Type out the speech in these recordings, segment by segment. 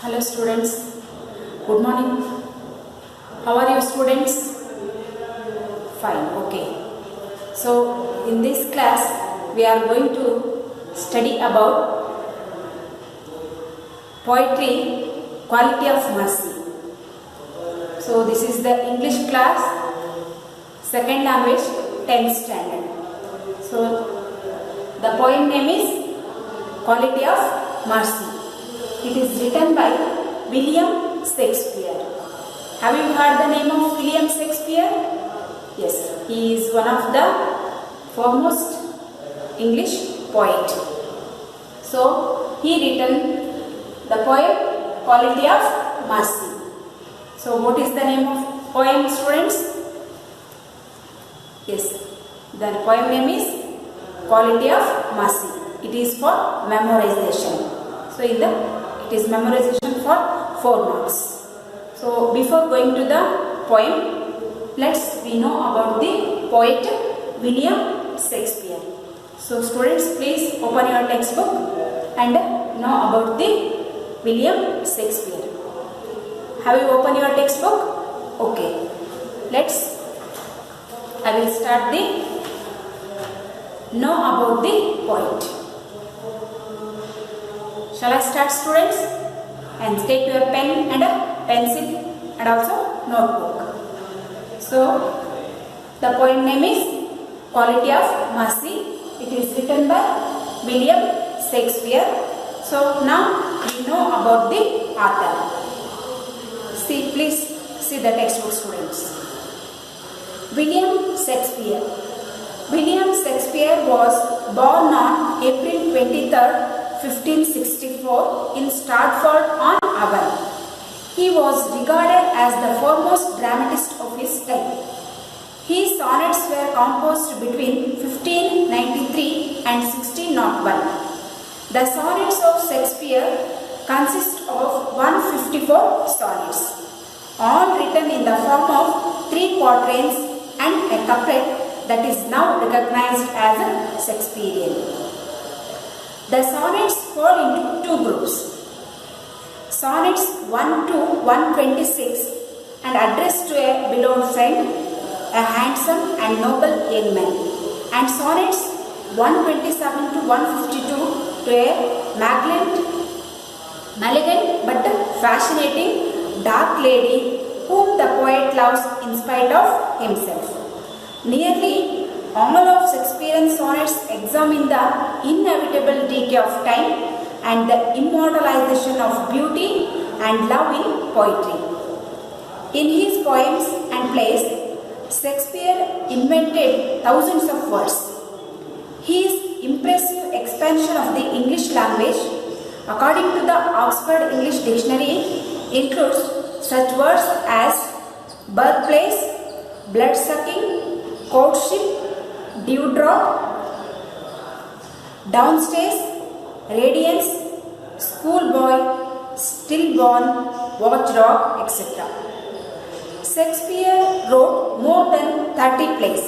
Hello students, good morning. How are you students? Fine, okay. So in this class we are going to study about poetry, quality of mercy. So this is the English class, second language, 10th standard. So the poem name is Quality of Mercy. It is written by William Shakespeare. Have you heard the name of William Shakespeare? Yes, he is one of the foremost English poet. So he written the poem Quality of Mercy. So what is the name of poem, students? Yes, the poem name is Quality of Mercy. It is for memorization. So it is memorization for 4 marks. So before going to the poem, we know about the poet William Shakespeare. So students, please open your textbook and know about the William Shakespeare. Have you opened your textbook? Okay. I will start the know about the poet. Shall I start, students? And take your pen and a pencil and also notebook. So the poem name is Quality of Mercy. It is written by William Shakespeare. So now we know about the author. Please see the textbook, students. William Shakespeare. William Shakespeare was born on April 23rd, 1564 in Stratford-on-Avon. He was regarded as the foremost dramatist of his time. His sonnets were composed between 1593 and 1601. The sonnets of Shakespeare consist of 154 sonnets, all written in the form of 3 quatrains and a couplet that is now recognized as a Shakespearean. The sonnets fall into 2 groups. Sonnets 1 to 126 and addressed to a beloved friend, a handsome and noble young man, and sonnets 127 to 152 to a malignant but fascinating dark lady whom the poet loves in spite of himself. Nearly all of Shakespearean sonnets examine the inevitable decay of time and the immortalization of beauty and love in poetry. In his poems and plays, Shakespeare invented thousands of words. His impressive expansion of the English language, according to the Oxford English Dictionary, includes such words as birthplace, blood-sucking, courtship, dewdrop, downstairs, radiance, schoolboy, stillborn, watchdog, etc. Shakespeare wrote more than 30 plays.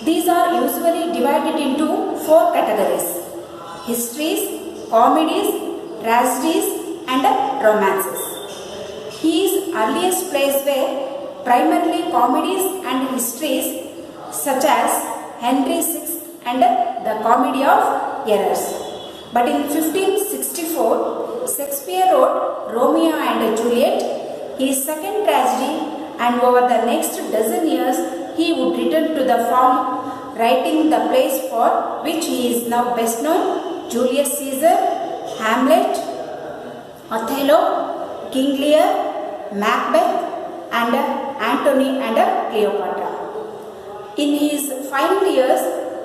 These are usually divided into 4 categories: histories, comedies, tragedies, and romances. His earliest plays were primarily comedies and histories, such as Henry VI and the Comedy of Errors. But in 1564, Shakespeare wrote Romeo and Juliet, his second tragedy, and over the next dozen years, he would return to the form, writing the plays for which he is now best known: Julius Caesar, Hamlet, Othello, King Lear, Macbeth, and Antony and Cleopatra. In his final years,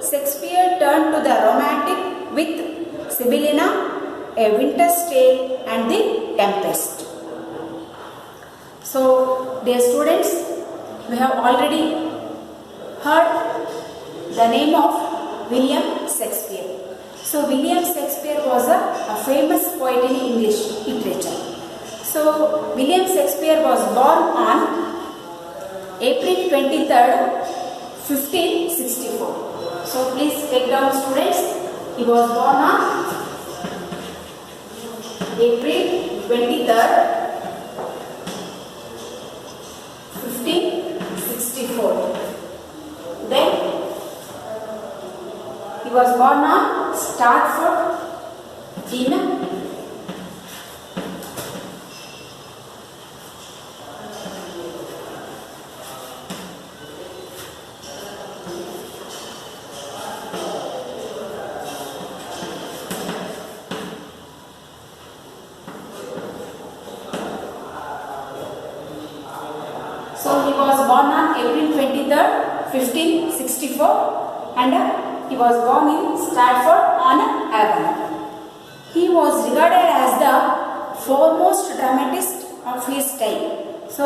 Shakespeare turned to the romantic with Sibylline, A Winter's Tale, and The Tempest. So, dear students, we have already heard the name of William Shakespeare. So, William Shakespeare was a famous poet in English literature. So, William Shakespeare was born on April 23rd, 1564. So please take down, students. He was born on April 23rd, 1564. Then he was born on Stratford in So he was born on April 23rd, 1564 and he was born in Stratford on Avon. He was regarded as the foremost dramatist of his time. So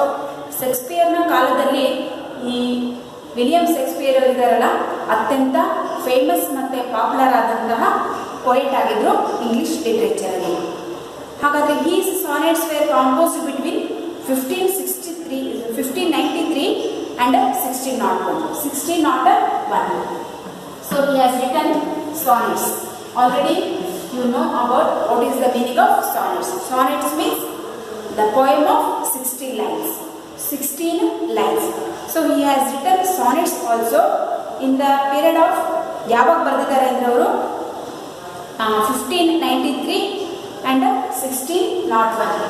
ಶೇಕ್ಸ್ಪಿಯರ್ನ ಕಾಲದಲ್ಲಿ ಈ William Shakespeare ಇದ್ದಾರಲ್ಲ ಅತ್ಯಂತ famous ಮತ್ತು popular ಆದಂತಹ poet ಆಗಿದ್ರು English ಲಿಟ್ರೇಚರಲ್ಲಿ. ಹಾಗಾದರೆ he's sonnets were composed between 1593 and 1601. So he has written sonnets. Already you know about what is the meaning of sonnets. Sonnets means the poem of 16 lines. 16 lines. So he has written sonnets also in the period of ಯಾವಾಗ ಬರೆದಿದ್ದಾರೆ ಅಂದರೆ ಅವರು 1593 and 1601.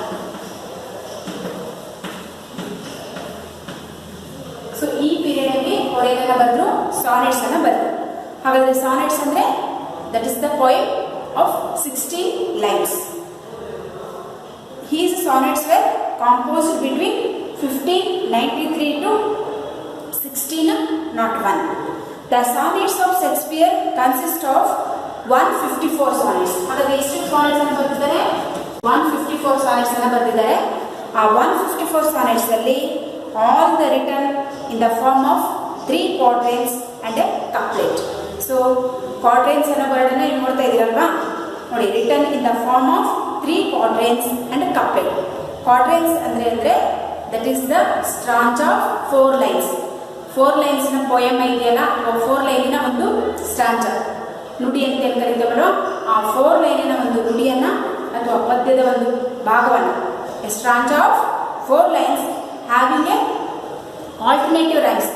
So ಈ ಪೀರಿಯಡಲ್ಲಿ ಅವರೇನೆಲ್ಲ ಬರೆದ್ರು, ಸಾನೆಟ್ಸ್ ಅನ್ನು ಬರೆದ್ರು. ಹಾಗಾದರೆ sonnets ಅಂದರೆ that is the poem of 16 lines. His sonnets were composed between 1593 to 1601. The sonnets of Shakespeare consist of 154 sonnets. ಹಾಗಾದರೆ ಎಷ್ಟು ಸಾನೆಟ್ಸ್ ಅನ್ನು ಬರೆದಿದ್ದಾರೆ? 154 ಸಾನೆಟ್ಸ್ ಅನ್ನು ಬರೆದಿದ್ದಾರೆ. ಆ 154 ಸಾನೆಟ್ಸ್ ಅಲ್ಲಿ all the written in the form of 3 quatrains and a couplet. So quatrains ಅನ್ನೋ ವರ್ಡನ್ನ ನೀವು ನೋಡ್ತಾ ಇದ್ದೀರಲ್ವಾ, ನೋಡಿ, written in the form of 3 quatrains and a couplet. Quatrains ಅಂದ್ರೆ that is the stanza of 4 lines. 4 lines ನ ಪೋಯಮ್ ಇದೆಯಲ್ಲ, 4 ಲೈನಿನ ಒಂದು ಸ್ಟಾಂಜಾ, ನುಡಿ ಅಂತ ಏನು ಕರೀತೇವಲ್ಲ, ಆ 4 ಲೈನಿನ ಒಂದು ನುಡಿಯನ್ನ ಅಥವಾ ಪದ್ಯದ ಒಂದು ಭಾಗವನ್ನು, a stanza of 4 lines having a alternative rhymes,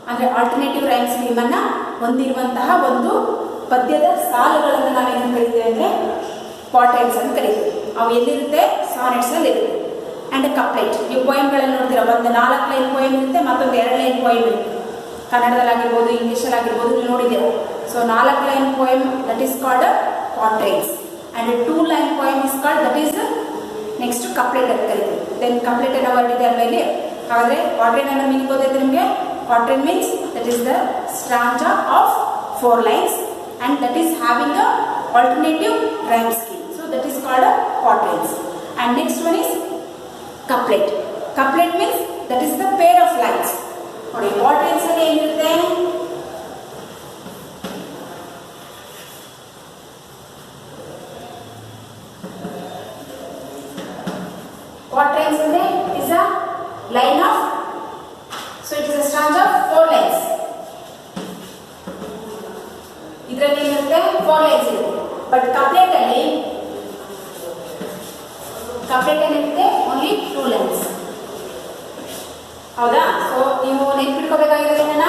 ಅಂದರೆ ಆಲ್ಟರ್ನೇಟಿವ್ ರೈಮ್ಸ್ ಸ್ಕೀಮನ್ನು ಹೊಂದಿರುವಂತಹ ಒಂದು ಪದ್ಯದ ಸಾಲುಗಳನ್ನು ನಾವೇನು ಕರೀತೇವೆ ಅಂದರೆ ಕ್ವಾಟ್ರೈನ್ಸ್ ಅಂತ ಕರೀತೀವಿ. ಅವು ಎಲ್ಲಿರುತ್ತೆ? ಸಾನೆಟ್ಸಲ್ಲಿ ಇರುತ್ತೆ. ಆ್ಯಂಡ್ ಕಪ್ಲೆಟ್, ನೀವು ಪೋಯಮ್ಗಳಲ್ಲಿ ನೋಡ್ತೀರ, ಒಂದು 4 ಲೈನ್ ಪೋಯಮ್ ಇರುತ್ತೆ, ಮತ್ತೊಂದು 2 ಲೈನ್ ಪೋಯಮ್ ಇರುತ್ತೆ. ಕನ್ನಡದಲ್ಲಾಗಿರ್ಬೋದು, ಇಂಗ್ಲೀಷಲ್ಲಾಗಿರ್ಬೋದು, ನೀವು ನೋಡಿದ್ದೀರ. So 4 line poem that is called quatrains and 2 line poem is called that is next couplet ಅಂತ ಕರಿತೀವಿ. ದೆನ್ ಕಪ್ಲೆಟ್ ಅನ್ನೋ ವರ್ಡ್ ಇದೆ ಅಲ್ವಾ ಇಲ್ಲಿ. ಹಾಗಾದರೆ ಕ್ವಾಟ್ರೈನ್ ಅನ್ನೋ ಮೀನಿಂಗ್ ಗೊತ್ತೈತೆ ನಿಮಗೆ? Quatrain means that is the stanza of 4 lines and that is having a alternative rhyme scheme. So that is called quatrains. And next one is couplet. Couplet means that is the pair of lines. ನೋಡಿ, quatrains ಅಲ್ಲಿ ಏನಿರುತ್ತೆ? Quatrains is a line of, so it is a stanza of 4 lines. ಇದರಲ್ಲಿ ಏನಿರುತ್ತೆ? 4 lines ಇರುತ್ತೆ. But ಕಪ್ಲೆಟ್ ಅಲ್ಲಿ ಏನಿರುತ್ತೆ? Only 2 lines. ಹೌದಾ? So ನೀವು ನೆನ್ಪಿಟ್ಕೋಬೇಕಾಗಿರೋದು ಏನನ್ನ?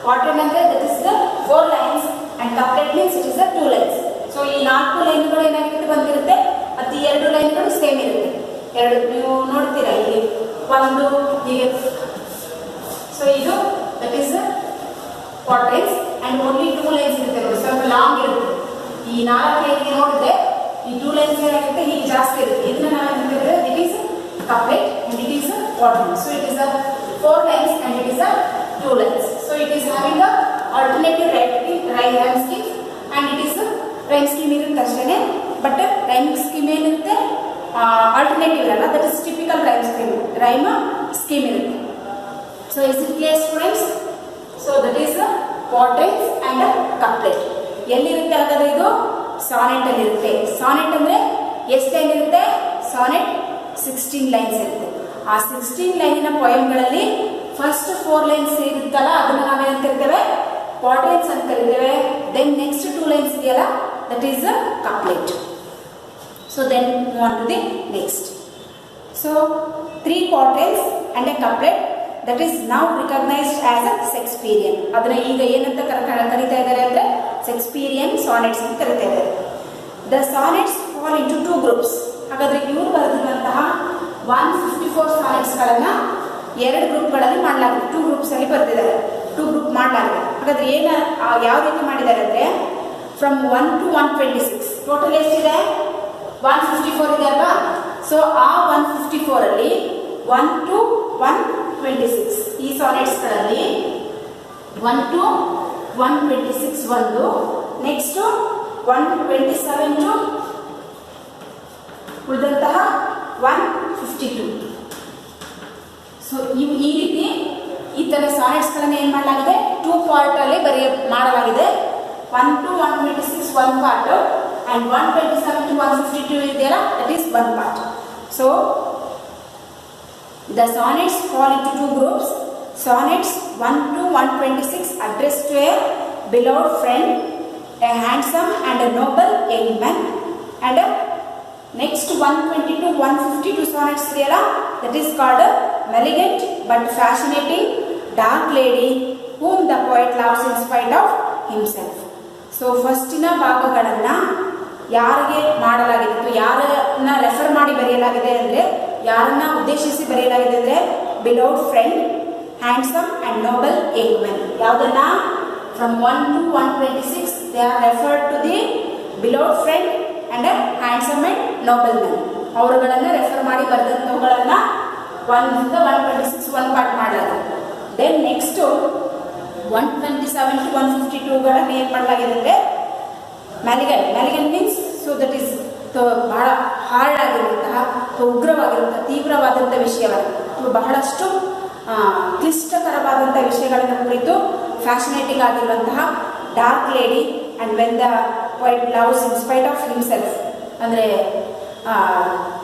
ಕ್ವಾಟ್ರೈನ್ ಅಂದರೆ that is the 4 lines and couplet means it is the 2 lines. So ಈ 4 ಲೈನ್ಗಳು ಏನಾಗಿರುತ್ತೆ? ಬಂದಿರುತ್ತೆ. ಮತ್ತು 2 ಲೈನ್ಗಳು ಸೇಮ್ ಇರುತ್ತೆ. 2 ನೀವು ನೋಡ್ತೀರಾ ಇಲ್ಲಿ, ಒಂದು ಹೀಗೆ. ಸೊ ಇದು that is quatrains and only 2 lines ಇರುತ್ತೆ. ಸ್ವಲ್ಪ ಲಾಂಗ್ ಇರುತ್ತೆ. ಈ 4 ಲೈನ್ಗೆ ನೋಡಿದ್ರೆ ಈ 2 ಲೈನ್ಸ್ ಏನಾಗುತ್ತೆ? ಹೀಗೆ ಜಾಸ್ತಿ ಇರುತ್ತೆ. ಇದನ್ನ ನಾವು ಹೇಳಿದ್ರೆ it is couplet and it is quatrain. So it is a 4 lines and it is a 2 lines. So it is having a alternative rhyme scheme and it is rhyme scheme ಇರುತ್ತೆ ಅಷ್ಟೇ. But rhyme scheme ಏನಿರುತ್ತೆ? Alternative ಅಲ್ಲ, that is typical rhyme scheme ಇರುತ್ತೆ. So is it clear students? So that is quatrains and couplet. ಎಲ್ಲಿರುತ್ತೆ ಹಾಗಾದ್ರೆ? ಇದು sonnet ಅಲ್ಲಿ ಇರುತ್ತೆ. ಸಾನೆಟ್ ಅಂದರೆ ಎಷ್ಟು ಲೈನ್ ಇರುತ್ತೆ? ಸಾನೆಟ್ 16 ಲೈನ್ಸ್ ಇರುತ್ತೆ. ಆ 16 ಲೈನಿನ ಪೋಯಮ್ಗಳಲ್ಲಿ ಫಸ್ಟ್ 4 ಲೈನ್ಸ್ ಇರುತ್ತಲ್ಲ, ಅದನ್ನು ನಾವೇನು ಕರಿತೇವೆ? ಕ್ವಾಟ್ರೈನ್ಸ್ ಅಂತ ಕರಿತೇವೆ. ದೆನ್ ನೆಕ್ಸ್ಟ್ 2 ಲೈನ್ಸ್ ಇದೆಯಲ್ಲ, that is couplet. So then move on to the next. So 3 quatrains and a couplet that is now recognized as a Shakespearean. ಅದನ್ನ ಈಗ ಏನಂತ ಕರೀತಾ ಇದ್ದಾರೆ ಅಂದ್ರೆ Shakespearean sonnets ಅಂತ ಕರೀತಾ ಇದ್ದಾರೆ. The sonnets fall into 2 groups. ಹಾಗಾದ್ರೆ ಇವರು ಬರೆದಿರುವಂತಹ 154 sonnets ಗಳನ್ನ 2 ಗ್ರೂಪ್ಗಳಲ್ಲಿ ಮಾಡಲಾಗಿದೆ. 2 ಗ್ರೂಪ್ಸ್ ಅಲ್ಲಿ ಬರೆದಿದ್ದಾರೆ. 2 ಗ್ರೂಪ್ ಮಾಡಲಾಗಿದೆ. ಹಾಗಾದ್ರೆ ಯಾವ ರೀತಿ ಮಾಡಿದ್ದಾರೆ ಅಂದ್ರೆ from 1 to 126 ಟೋಟಲ್ ಎಷ್ಟಿದೆ 154 ಇದೆ ಅಲ್ವಾ. ಸೊ ಆ 154 ಅಲ್ಲಿ 1 to 126 ಈ ಸಾನೆಟ್ಸ್ ಗಳಲ್ಲಿ 1 to 126 ಒಂದು, ನೆಕ್ಸ್ಟ್ 127 to ಉಳಿದಂತಹ 152. ಸೊ ಈ ರೀತಿ ಈ ತರ ಸಾನೆಟ್ಸ್ ಗಳನ್ನ ಏನ್ ಮಾಡಲಾಗಿದೆ 2 ಪಾರ್ಟ್ ಅಲ್ಲಿ ಮಾಡಲಾಗಿದೆ. 1 to 126 one part and 127 to 152 ಇದೆಯಲ್ಲ that is one part. So the sonnets fall into 2 groups. Sonnets 1 to 126 addressed to a beloved friend, a handsome and a noble young man, and next 120 to 152 sonnets ಇದೆಯಲ್ಲ that is called a elegant but fascinating dark lady whom the poet loves in spite of himself. So ಫಸ್ಟಿನ ಭಾಗಗಳನ್ನ ಯಾರಿಗೆ ಮಾಡಲಾಗಿದೆ ಅಥವಾ ಯಾರನ್ನ refer ಮಾಡಿ ಬರೆಯಲಾಗಿದೆ ಅಂದರೆ ಯಾರನ್ನ ಉದ್ದೇಶಿಸಿ ಬರೆಯಲಾಗಿದೆ ಅಂದರೆ beloved friend, handsome and noble young men. ಯಾವುದನ್ನ from 1 to 126 they are referred to the beloved friend and handsome and noble men. ಅವರುಗಳನ್ನ ರೆಫರ್ ಮಾಡಿ ಬರೆದಂಥವುಗಳನ್ನ 1 to 126 ಒನ್ ಪಾರ್ಟ್ ಮಾಡಲಾಗಿದೆ. ದೆನ್ ನೆಕ್ಸ್ಟ್ 127 to 152 ಗಳನ್ನು ಏನು ಮಾಡಲಾಗಿದೆ ಅಂದರೆ malign means so that is ಬಹಳ ಹಾರ್ಡ್ ಆಗಿರುವಂತಹ ಉಗ್ರವಾಗಿರುವಂತಹ ತೀವ್ರವಾದಂಥ ವಿಷಯವನ್ನು ಬಹಳಷ್ಟು ಕ್ಲಿಷ್ಟಕರವಾದಂಥ ವಿಷಯಗಳನ್ನು ಕುರಿತು ಫ್ಯಾಷನೇಟಿಂಗ್ ಆಗಿರುವಂತಹ dark lady and when the poet loves in spite of himself ಅಂದರೆ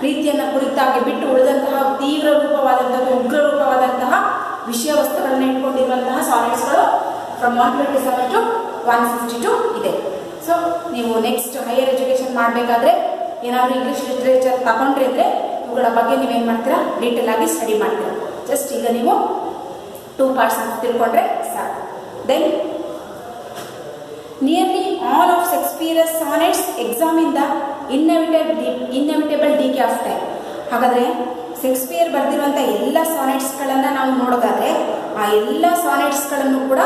ಪ್ರೀತಿಯನ್ನು ಕುರಿತಾಗಿ ಬಿಟ್ಟು ಉಳಿದಂತಹ ತೀವ್ರ ರೂಪವಾದಂತಹ ಉಗ್ರ ರೂಪವಾದಂತಹ ವಿಷಯ ವಸ್ತುಗಳನ್ನ ಇಟ್ಕೊಂಡಿರುವಂತಹ ಸಾನೆಟ್ಸ್ಗಳು ಫ್ರಮ್ 127 to 152 ಇದೆ. ಸೊ ನೀವು ನೆಕ್ಸ್ಟ್ ಹೈಯರ್ ಎಜುಕೇಷನ್ ಮಾಡಬೇಕಾದ್ರೆ ಏನಾದರೂ ಇಂಗ್ಲೀಷ್ ಲಿಟ್ರೇಚರ್ ತಗೊಂಡ್ರಿದ್ರೆ ಇವುಗಳ ಬಗ್ಗೆ ನೀವೇನು ಮಾಡ್ತೀರಾ ಡೀಟೇಲ್ ಆಗಿ ಸ್ಟಡಿ ಮಾಡ್ತೀರಾ. ಜಸ್ಟ್ ಈಗ ನೀವು 2 ಪಾರ್ಟ್ಸ್ ಅಂತ ತಿಳ್ಕೊಂಡ್ರೆ ಸಾಕು. Then nearly all of Shakespeare's sonnets examine the inevitable decay of time. ಹಾಗಾದರೆ ಶೇಕ್ಸ್ಪಿಯರ್ ಬರೆದಿರುವಂಥ ಎಲ್ಲ ಸಾನೆಟ್ಸ್ಗಳನ್ನು ನಾವು ನೋಡೋದಾದರೆ ಆ ಎಲ್ಲ ಸಾನೆಟ್ಸ್ಗಳನ್ನು ಕೂಡ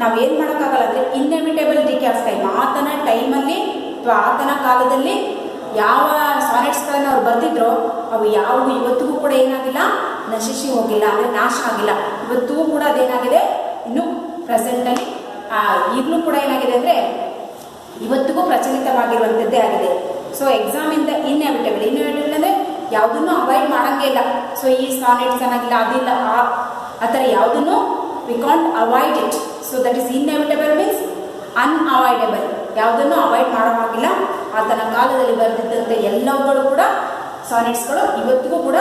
ನಾವು ಏನು ಮಾಡೋಕ್ಕಾಗಲ್ಲ ಅಂದರೆ ಇನ್ನೆವಿಟೇಬಲ್ ಡಿಕೆ ಆಫ್ ಟೈಮ್, ಆತನ ಟೈಮಲ್ಲಿ ಅಥವಾ ಆತನ ಕಾಲದಲ್ಲಿ ಯಾವ ಸಾನೆಟ್ಸ್ಗಳನ್ನು ಅವ್ರು ಬರೆದಿದ್ರೋ ಅವು ಯಾವುವು ಇವತ್ತಿಗೂ ಕೂಡ ಏನಾಗಿಲ್ಲ, ನಶಿಸಿ ಹೋಗಿಲ್ಲ, ಅಂದರೆ ನಾಶ ಆಗಿಲ್ಲ. ಇವತ್ತಿಗೂ ಕೂಡ ಅದೇನಾಗಿದೆ, ಇನ್ನು ಪ್ರೆಸೆಂಟಲ್ಲಿ ಈಗಲೂ ಕೂಡ ಏನಾಗಿದೆ ಅಂದರೆ ಇವತ್ತಿಗೂ ಪ್ರಚಲಿತವಾಗಿರುವಂಥದ್ದೇ ಆಗಿದೆ. ಸೊ ಎಕ್ಸಾಮಿಂದ ಇನ್ನೆವಿಟೇಬಲ್ ಅಂದರೆ ಯಾವುದನ್ನು ಅವಾಯ್ಡ್ ಮಾಡೋಂಗೇ ಇಲ್ಲ. ಸೊ ಈ ಸಾನೆಟ್ಸ್ ಚೆನ್ನಾಗಿಲ್ಲ, ಅದಿಲ್ಲ, ಆ ಥರ ಯಾವುದನ್ನು we can't avoid it. So that is inevitable means unavoidable, ಯಾವುದನ್ನು ಅವಾಯ್ಡ್ ಮಾಡೋ ಹಾಗಿಲ್ಲ. ಆತನ ಕಾಲದಲ್ಲಿ ಬರೆದಿದ್ದಂಥ ಎಲ್ಲವುಗಳು ಕೂಡ ಸಾನೆಟ್ಸ್ಗಳು ಇವತ್ತಿಗೂ ಕೂಡ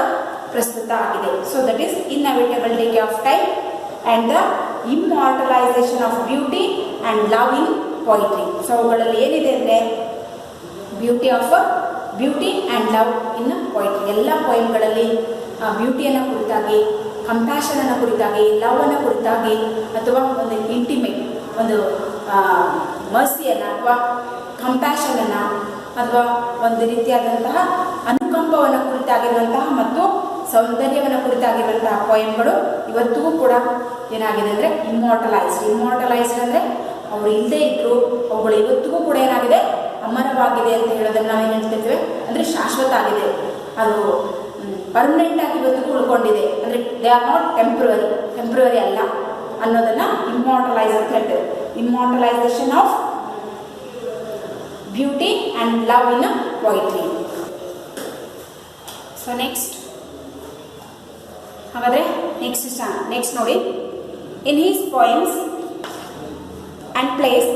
ಪ್ರಸ್ತುತ ಆಗಿದೆ. So that is inevitable decay of time and the immortalisation of beauty and love in poetry. So ಅವುಗಳಲ್ಲಿ ಏನಿದೆ ಅಂದರೆ beauty and love in poetry. ಎಲ್ಲ ಪೊಯಿಮ್ಗಳಲ್ಲಿ ಬ್ಯೂಟಿಯನ್ನು ಕುರಿತಾಗಿ, ಕಂಪ್ಯಾಷನನ್ನು ಕುರಿತಾಗಿ, ಲವನ್ನು ಕುರಿತಾಗಿ, ಅಥವಾ ಒಂದು ಇಂಟಿಮೇಟ್ ಒಂದು ಮರ್ಸಿಯನ್ನು ಅಥವಾ ಕಂಪ್ಯಾಷನನ್ನು ಅಥವಾ ಒಂದು ರೀತಿಯಾದಂತಹ ಅನುಕಂಪವನ್ನು ಕುರಿತಾಗಿರುವಂತಹ ಮತ್ತು ಸೌಂದರ್ಯವನ್ನು ಕುರಿತಾಗಿರುವಂತಹ ಪೊಯಮ್ಗಳು ಇವತ್ತಿಗೂ ಕೂಡ ಏನಾಗಿದೆ ಅಂದರೆ ಇಮ್ಮೋರ್ಟಲೈಸ್ಡ್ ಅಂದರೆ ಅವರು ಇಲ್ಲದೇ ಇದ್ದರೂ ಅವುಗಳು ಇವತ್ತಿಗೂ ಕೂಡ ಏನಾಗಿದೆ, ಅಮರವಾಗಿದೆ ಅಂತ ಹೇಳೋದನ್ನು ನಾವೇನು ಹೇಳ್ತಿರ್ತೇವೆ ಅಂದರೆ ಶಾಶ್ವತ ಆಗಿದೆ, ಅದು ಪರ್ಮನೆಂಟ್ ಆಗಿ ಇವತ್ತಿಗೂ ಉಳ್ಕೊಂಡಿದೆ. ಅಂದರೆ ದೇ ಆರ್ ನಾಟ್ ಟೆಂಪ್ರವರಿ ಅಲ್ಲ ಅನ್ನೋದನ್ನು ಇಮ್ಮೋರ್ಟಲೈಸ್ ಅಂತ ಹೇಳ್ತೇವೆ. Immortalisation of beauty and love in poetry. So ಹಾಗಾದರೆ ನೆಕ್ಸ್ಟ್ ನೋಡಿ, in his poems and plays,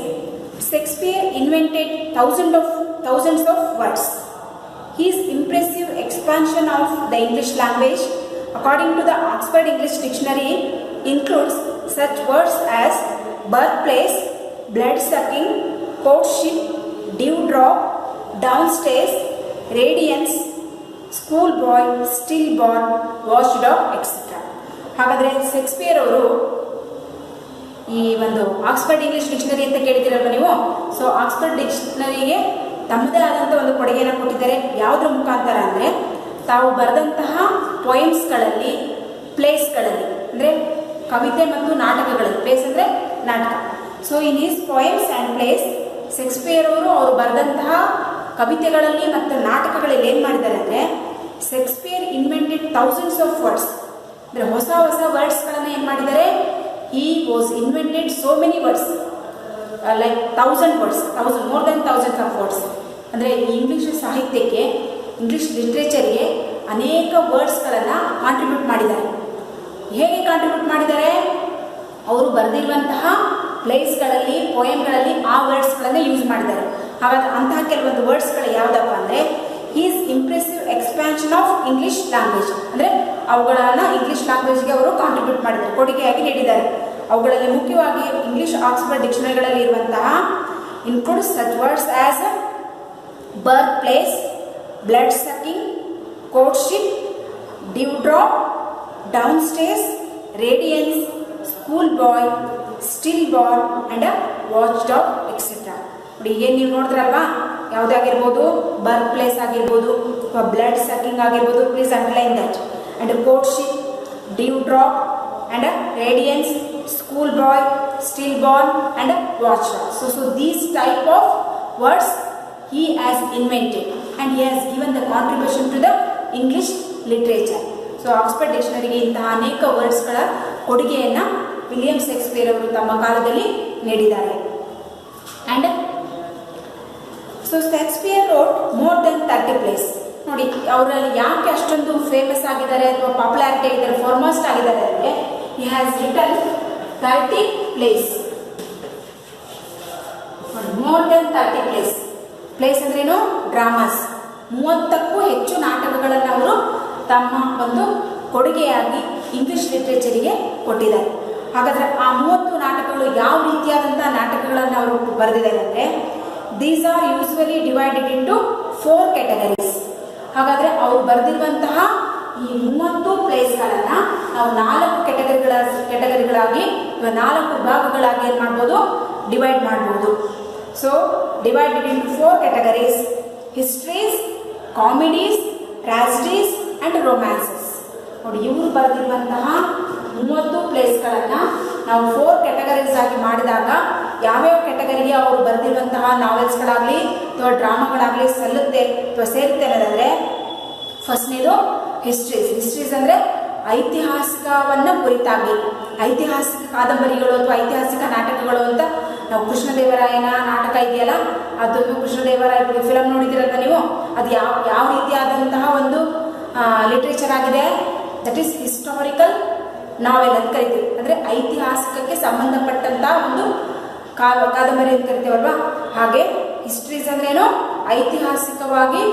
Shakespeare invented thousands of words. His impressive expansion of the English language, according to the Oxford English Dictionary, includes such words as birthplace, blood-sucking, courtship, dewdrop, downstairs, radiance, schoolboy, still Born, watch dog etcetera. ಹಾಗಾದರೆ Shakespeare ಅವರು ಈ ಒಂದು Oxford English dictionary ಅಂತ ಕೇಳ್ತಿರಲ್ವ ನೀವು. So Oxford ಡಿಕ್ಷನರಿಗೆ ತಮ್ಮದೇ ಆದಂಥ ಒಂದು ಕೊಡುಗೆಯನ್ನು ಕೊಟ್ಟಿದ್ದಾರೆ. ಯಾವುದ್ರ ಮುಖಾಂತರ ಅಂದರೆ ತಾವು ಬರೆದಂತಹ ಪೊಯಮ್ಸ್ಗಳಲ್ಲಿ, ಪ್ಲೇಸ್ಗಳಲ್ಲಿ, ಅಂದರೆ ಕವಿತೆ ಮತ್ತು ನಾಟಕಗಳಲ್ಲಿ, ಪ್ಲೇಸ್ ಅಂದರೆ ನಾಟಕ. So in is poems and place Shakespeare ಅವರು ಬರೆದಂತಹ ಕವಿತೆಗಳಲ್ಲಿ ಮತ್ತು ನಾಟಕಗಳಲ್ಲಿ ಏನು ಮಾಡಿದ್ದಾರೆ ಅಂದರೆ Shakespeare invented thousands of words, ಅಂದರೆ ಹೊಸ ಹೊಸ ವರ್ಡ್ಸ್ಗಳನ್ನು ಏನು ಮಾಡಿದ್ದಾರೆ. he was invented so many words, like 1000 words, more than thousands of words. ಅಂದರೆ ಇಂಗ್ಲೀಷ್ ಸಾಹಿತ್ಯಕ್ಕೆ, ಇಂಗ್ಲೀಷ್ ಲಿಟ್ರೇಚರ್ಗೆ ಅನೇಕ ವರ್ಡ್ಸ್ಗಳನ್ನು ಕಾಂಟ್ರಿಬ್ಯೂಟ್ ಮಾಡಿದ್ದಾರೆ. ಹೇಗೆ ಕಾಂಟ್ರಿಬ್ಯೂಟ್ ಮಾಡಿದ್ದಾರೆ? ಅವರು ಬರೆದಿರುವಂತಹ ಪ್ಲೇಸ್ಗಳಲ್ಲಿ, ಪೋಯಮ್ಗಳಲ್ಲಿ ಆ ವರ್ಡ್ಸ್ಗಳನ್ನು ಯೂಸ್ ಮಾಡಿದ್ದಾರೆ. ಹಾಗಾದರೆ ಅಂತಹ ಕೆಲವೊಂದು ವರ್ಡ್ಸ್ಗಳು ಯಾವುದಪ್ಪ ಅಂದರೆ is impressive expansion of English language, ಅಂದರೆ ಅವುಗಳನ್ನು ಇಂಗ್ಲೀಷ್ ಲ್ಯಾಂಗ್ವೇಜ್ಗೆ ಅವರು ಕಾಂಟ್ರಿಬ್ಯೂಟ್ ಮಾಡಿದ್ದಾರೆ, ಕೊಡುಗೆಯಾಗಿ ನೀಡಿದ್ದಾರೆ. ಅವುಗಳಲ್ಲಿ ಮುಖ್ಯವಾಗಿ ಇಂಗ್ಲೀಷ್ ಆಕ್ಸ್ಫರ್ಡ್ ಡಿಕ್ಷನರಿಗಳಲ್ಲಿ ಇರುವಂತಹ includes such words as birthplace, bloodsucking, courtship, dewdrop, downstairs, radiance, schoolboy, stillborn and watchdog etcetera. ನೋಡಿ ಏನು ನೀವು ನೋಡಿದ್ರಲ್ವಾ, ಯಾವುದಾಗಿರ್ಬೋದು, ಬರ್ತ್ ಪ್ಲೇಸ್ ಆಗಿರ್ಬೋದು ಅಥವಾ ಬ್ಲಡ್ ಸಕ್ಕಿಂಗ್ ಆಗಿರ್ಬೋದು, please underline that, and courtship, dewdrop and radiance, schoolboy, stillborn and watchdog. So these type of words he has invented and he has given the contribution to the English literature. So Oxford ಡಿಕ್ಷನರಿಗೆ ಇಂತಹ ಅನೇಕ ವರ್ಡ್ಸ್ಗಳ ಕೊಡುಗೆಯನ್ನು William Shakespeare ಅವರು ತಮ್ಮ ಕಾಲದಲ್ಲಿ ನೀಡಿದ್ದಾರೆ. And so Shakespeare wrote more than 30 place. ನೋಡಿ ಅವರಲ್ಲಿ ಯಾಕೆ ಅಷ್ಟೊಂದು ಫೇಮಸ್ ಆಗಿದ್ದಾರೆ ಅಥವಾ ಪಾಪ್ಯುಲಾರಿಟಿ ಆಗಿದ್ದಾರೆ, ಫಾರ್ಮೋಸ್ಟ್ ಆಗಿದ್ದಾರೆ ಅಂದರೆ he has written 30 plays. more than 30 plays. Place ಅಂದ್ರೇನು? ಡ್ರಾಮಾಸ್. 30ಕ್ಕೂ ಹೆಚ್ಚು ನಾಟಕಗಳನ್ನು ಅವರು ತಮ್ಮ ಒಂದು ಕೊಡುಗೆಯಾಗಿ ಇಂಗ್ಲಿಷ್ ಲಿಟ್ರೇಚರಿಗೆ ಕೊಟ್ಟಿದ್ದಾರೆ. ಹಾಗಾದರೆ ಆ 30 ನಾಟಕಗಳು ಯಾವ ರೀತಿಯಾದಂತಹ ನಾಟಕಗಳನ್ನು ಅವರು ಬರೆದಿದ್ದಾರೆ ಅಂದರೆ these are usually divided into 4 categories. ಹಾಗಾದರೆ ಅವರು ಬರೆದಿರುವಂತಹ ಈ 30 ಪ್ಲೇಸ್ಗಳನ್ನು ನಾವು 4 ಕ್ಯಾಟಗರಿಗಳಾಗಿ 4 ಭಾಗಗಳಾಗಿ ಏನು ಮಾಡ್ಬೋದು, ಡಿವೈಡ್ ಮಾಡ್ಬೋದು. So divided into 4 categories: histories, comedies, tragedies and ರೊಮ್ಯಾನ್ಸಸ್. ನೋಡಿ ಇವರು ಬರೆದಿರುವಂತಹ 30 ಪ್ಲೇಸ್ಗಳನ್ನು ನಾವು 4 ಕ್ಯಾಟಗರೀಸ್ ಆಗಿ ಮಾಡಿದಾಗ ಯಾವ್ಯಾವ ಕ್ಯಾಟಗರಿಗೆ ಅವರು ಬರೆದಿರುವಂತಹ ನಾವೆಲ್ಸ್ಗಳಾಗಲಿ ಅಥವಾ ಡ್ರಾಮಾಗಳಾಗಲಿ ಸಲ್ಲುತ್ತೆ ಅಥವಾ ಸೇರುತ್ತೆ ಅನ್ನೋದಾದರೆ, ಫಸ್ಟ್ನೇದು ಹಿಸ್ಟ್ರೀಸ್. ಹಿಸ್ಟ್ರೀಸ್ ಅಂದರೆ ಐತಿಹಾಸಿಕವನ್ನು ಕುರಿತಾಗಿ, ಐತಿಹಾಸಿಕ ಕಾದಂಬರಿಗಳು ಅಥವಾ ಐತಿಹಾಸಿಕ ನಾಟಕಗಳು ಅಂತ ನಾವು ಕೃಷ್ಣದೇವರಾಯನ ನಾಟಕ ಇದೆಯಲ್ಲ, ಅದನ್ನು ಕೃಷ್ಣದೇವರಾಯ ಫಿಲಮ್ ನೋಡಿದಿರಲ್ಲ ನೀವು, ಅದು ಯಾವ ರೀತಿಯಾದಂತಹ ಒಂದು ಲಿಟ್ರೇಚರ್ ಆಗಿದೆ, ದಟ್ ಈಸ್ ಹಿಸ್ಟಾರಿಕಲ್ ನಾವೆಲ್ ಅಂತ ಕರಿತೀವಿ. ಅಂದರೆ ಐತಿಹಾಸಿಕಕ್ಕೆ ಸಂಬಂಧಪಟ್ಟಂತಹ ಒಂದು ಕಾದಂಬರಿ ಅಂತ ಕರಿತೀವಲ್ವಾ, ಹಾಗೆ ಹಿಸ್ಟ್ರೀಸ್ ಅಂದ್ರೇನು, ಐತಿಹಾಸಿಕವಾಗಿ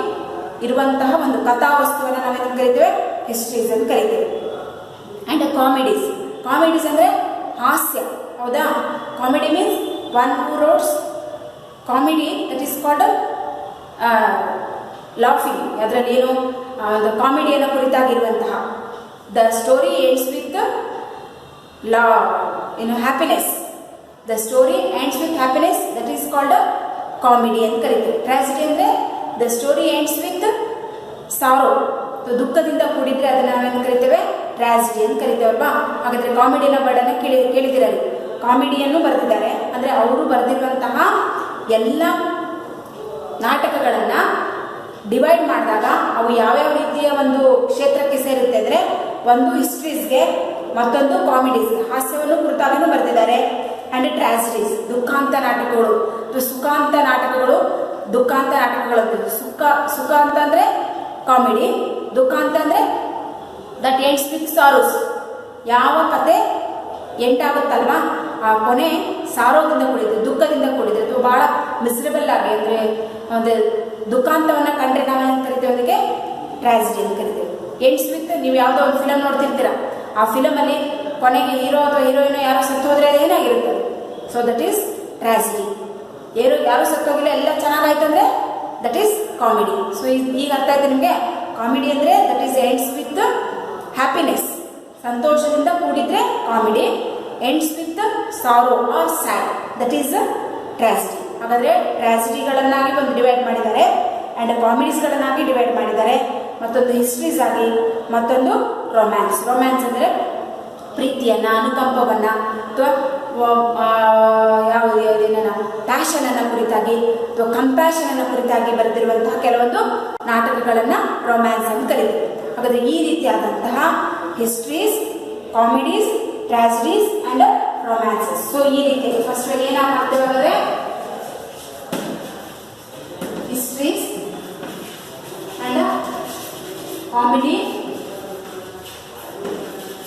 ಇರುವಂತಹ ಒಂದು ಕಥಾವಸ್ತುವನ್ನು ನಾವೇನು ಕರಿತೇವೆ, ಹಿಸ್ಟ್ರೀಸ್ ಅಂತ ಕರಿತೇವೆ. And comedies. ಕಾಮಿಡೀಸ್ ಅಂದರೆ ಹಾಸ್ಯ, ಹೌದಾ? Comedy means one who wrote comedy, that is called laughing. ಅದರಲ್ಲಿ ಏನು ಒಂದು ಕಾಮಿಡಿಯನ್ನು ಕುರಿತಾಗಿರುವಂತಹ the story ends with happiness. The story ends with happiness, that is called comedy ಅಂತ ಕರಿತೀವಿ. ಟ್ರಾಜಿಡಿ ಅಂದರೆ the story ends with sorrow, ದುಃಖದಿಂದ ಕೂಡಿದ್ರೆ ಅದನ್ನು ನಾವೇನು ಕರಿತೇವೆ, ಟ್ರಾಜಿಡಿ ಅಂತ ಕರಿತೇವಲ್ವಾ. ಹಾಗಾದರೆ ಕಾಮಿಡಿನ ವರ್ಡನ್ನು ಕೇಳಿದಿರಲಿ. ಕಾಮಿಡಿಯನ್ನು ಬರೆದಿದ್ದಾರೆ ಅಂದರೆ ಅವರು ಬರೆದಿರುವಂತಹ ಎಲ್ಲ ನಾಟಕಗಳನ್ನು ಡಿವೈಡ್ ಮಾಡಿದಾಗ ಅವು ಯಾವ್ಯಾವ ರೀತಿಯ ಒಂದು ಕ್ಷೇತ್ರಕ್ಕೆ ಸೇರುತ್ತೆ ಅಂದರೆ, ಒಂದು ಹಿಸ್ಟ್ರೀಸ್ಗೆ, ಮತ್ತೊಂದು ಕಾಮಿಡೀಸ್ಗೆ, ಹಾಸ್ಯವನ್ನು ಕುರಿತಾಗಿಯೂ ಬರೆದಿದ್ದಾರೆ. ಆ್ಯಂಡ್ ಟ್ರಾಜಿಡೀಸ್, ದುಃಖಾಂತ ನಾಟಕಗಳು, ಸುಖಾಂತ ನಾಟಕಗಳು, ದುಃಖಾಂತ ನಾಟಕಗಳು. ಸುಖ ಅಂತಂದರೆ ಕಾಮಿಡಿ, ದುಃಖ ಅಂತಂದರೆ ದಟ್ ಎಂಡ್ಸ್ ವಿತ್ ಸಾರೋಸ್. ಯಾವ ಕತೆ ಎಂಟಾಗುತ್ತಲ್ವಾ ಆ ಕೊನೆ ಸಾರೋದಿಂದ ಕೂಡಿದ್ರೆ, ದುಃಖದಿಂದ ಕೂಡಿದ್ರೆ ಅಥವಾ ಭಾಳ ಮಿಸರಬಲ್ ಆಗಿ ಅಂದರೆ ಒಂದು ದುಃಖಾಂತವನ್ನು ಕಂಡ್ರೆ ನಾವೇನು ಕರಿತೇವೆ, ಅದಕ್ಕೆ ಟ್ರಾಜಿಡಿ ಅಂತ ಕರಿತೇವೆ. ಎಂಡ್ಸ್ ವಿತ್, ನೀವು ಯಾವುದೋ ಒಂದು ಫಿಲಮ್ ನೋಡ್ತಿರ್ತೀರ, ಆ ಫಿಲಮಲ್ಲಿ ಕೊನೆಗೆ ಹೀರೋ ಅಥವಾ ಹೀರೋಯಿನ್ ಯಾರು ಸತ್ತು ಹೋದರೆ ಏನಾಗಿರುತ್ತದೆ, ಸೊ ದಟ್ ಈಸ್ ಟ್ರಾಜಿಡಿ. ಯಾರು ಸತ್ತೋಗಿಲ್ಲ, ಎಲ್ಲ ಚೆನ್ನಾಗಾಯ್ತು ಅಂದರೆ ದಟ್ ಈಸ್ ಕಾಮಿಡಿ. ಸೊ ಈಗ ಅರ್ಥ ಆಯ್ತು ನಿಮಗೆ. ಕಾಮಿಡಿ ಅಂದರೆ that is ends with happiness, ಸಂತೋಷದಿಂದ ಕೂಡಿದ್ರೆ comedy. Ends with sorrow or sad, that is tragedy. ಹಾಗಾದರೆ ಟ್ರಾಜಿಡಿಗಳನ್ನಾಗಿ ಒಂದು ಡಿವೈಡ್ ಮಾಡಿದ್ದಾರೆ ಆ್ಯಂಡ್ ಕಾಮಿಡೀಸ್ಗಳನ್ನಾಗಿ ಡಿವೈಡ್ ಮಾಡಿದ್ದಾರೆ. ಮತ್ತೊಂದು ಹಿಸ್ಟ್ರೀಸ್ ಆಗಿ, ಮತ್ತೊಂದು ರೊಮ್ಯಾನ್ಸ್. ರೊಮ್ಯಾನ್ಸ್ ಅಂದರೆ ಪ್ರೀತಿಯನ್ನು, ಅನುಕಂಪವನ್ನು ಅಥವಾ ಯಾವುದೇನ ಪ್ಯಾಷನನ್ನು ಕುರಿತಾಗಿ ಅಥವಾ ಕಂಪ್ಯಾಷನನ್ನು ಕುರಿತಾಗಿ ಬರೆದಿರುವಂತಹ ಕೆಲವೊಂದು ನಾಟಕಗಳನ್ನು ರೊಮ್ಯಾನ್ಸ್ ಅಂತ ಕರೀತಾರೆ. ಹಾಗಾದರೆ ಈ ರೀತಿಯಾದಂತಹ histories, comedies, tragedies and ರೊಮ್ಯಾನ್ಸಸ್. So ಈ ರೀತಿ ಫಸ್ಟ್ ಏನಾಗಿ ಮಾಡ್ತೇವೆ histories and comedy,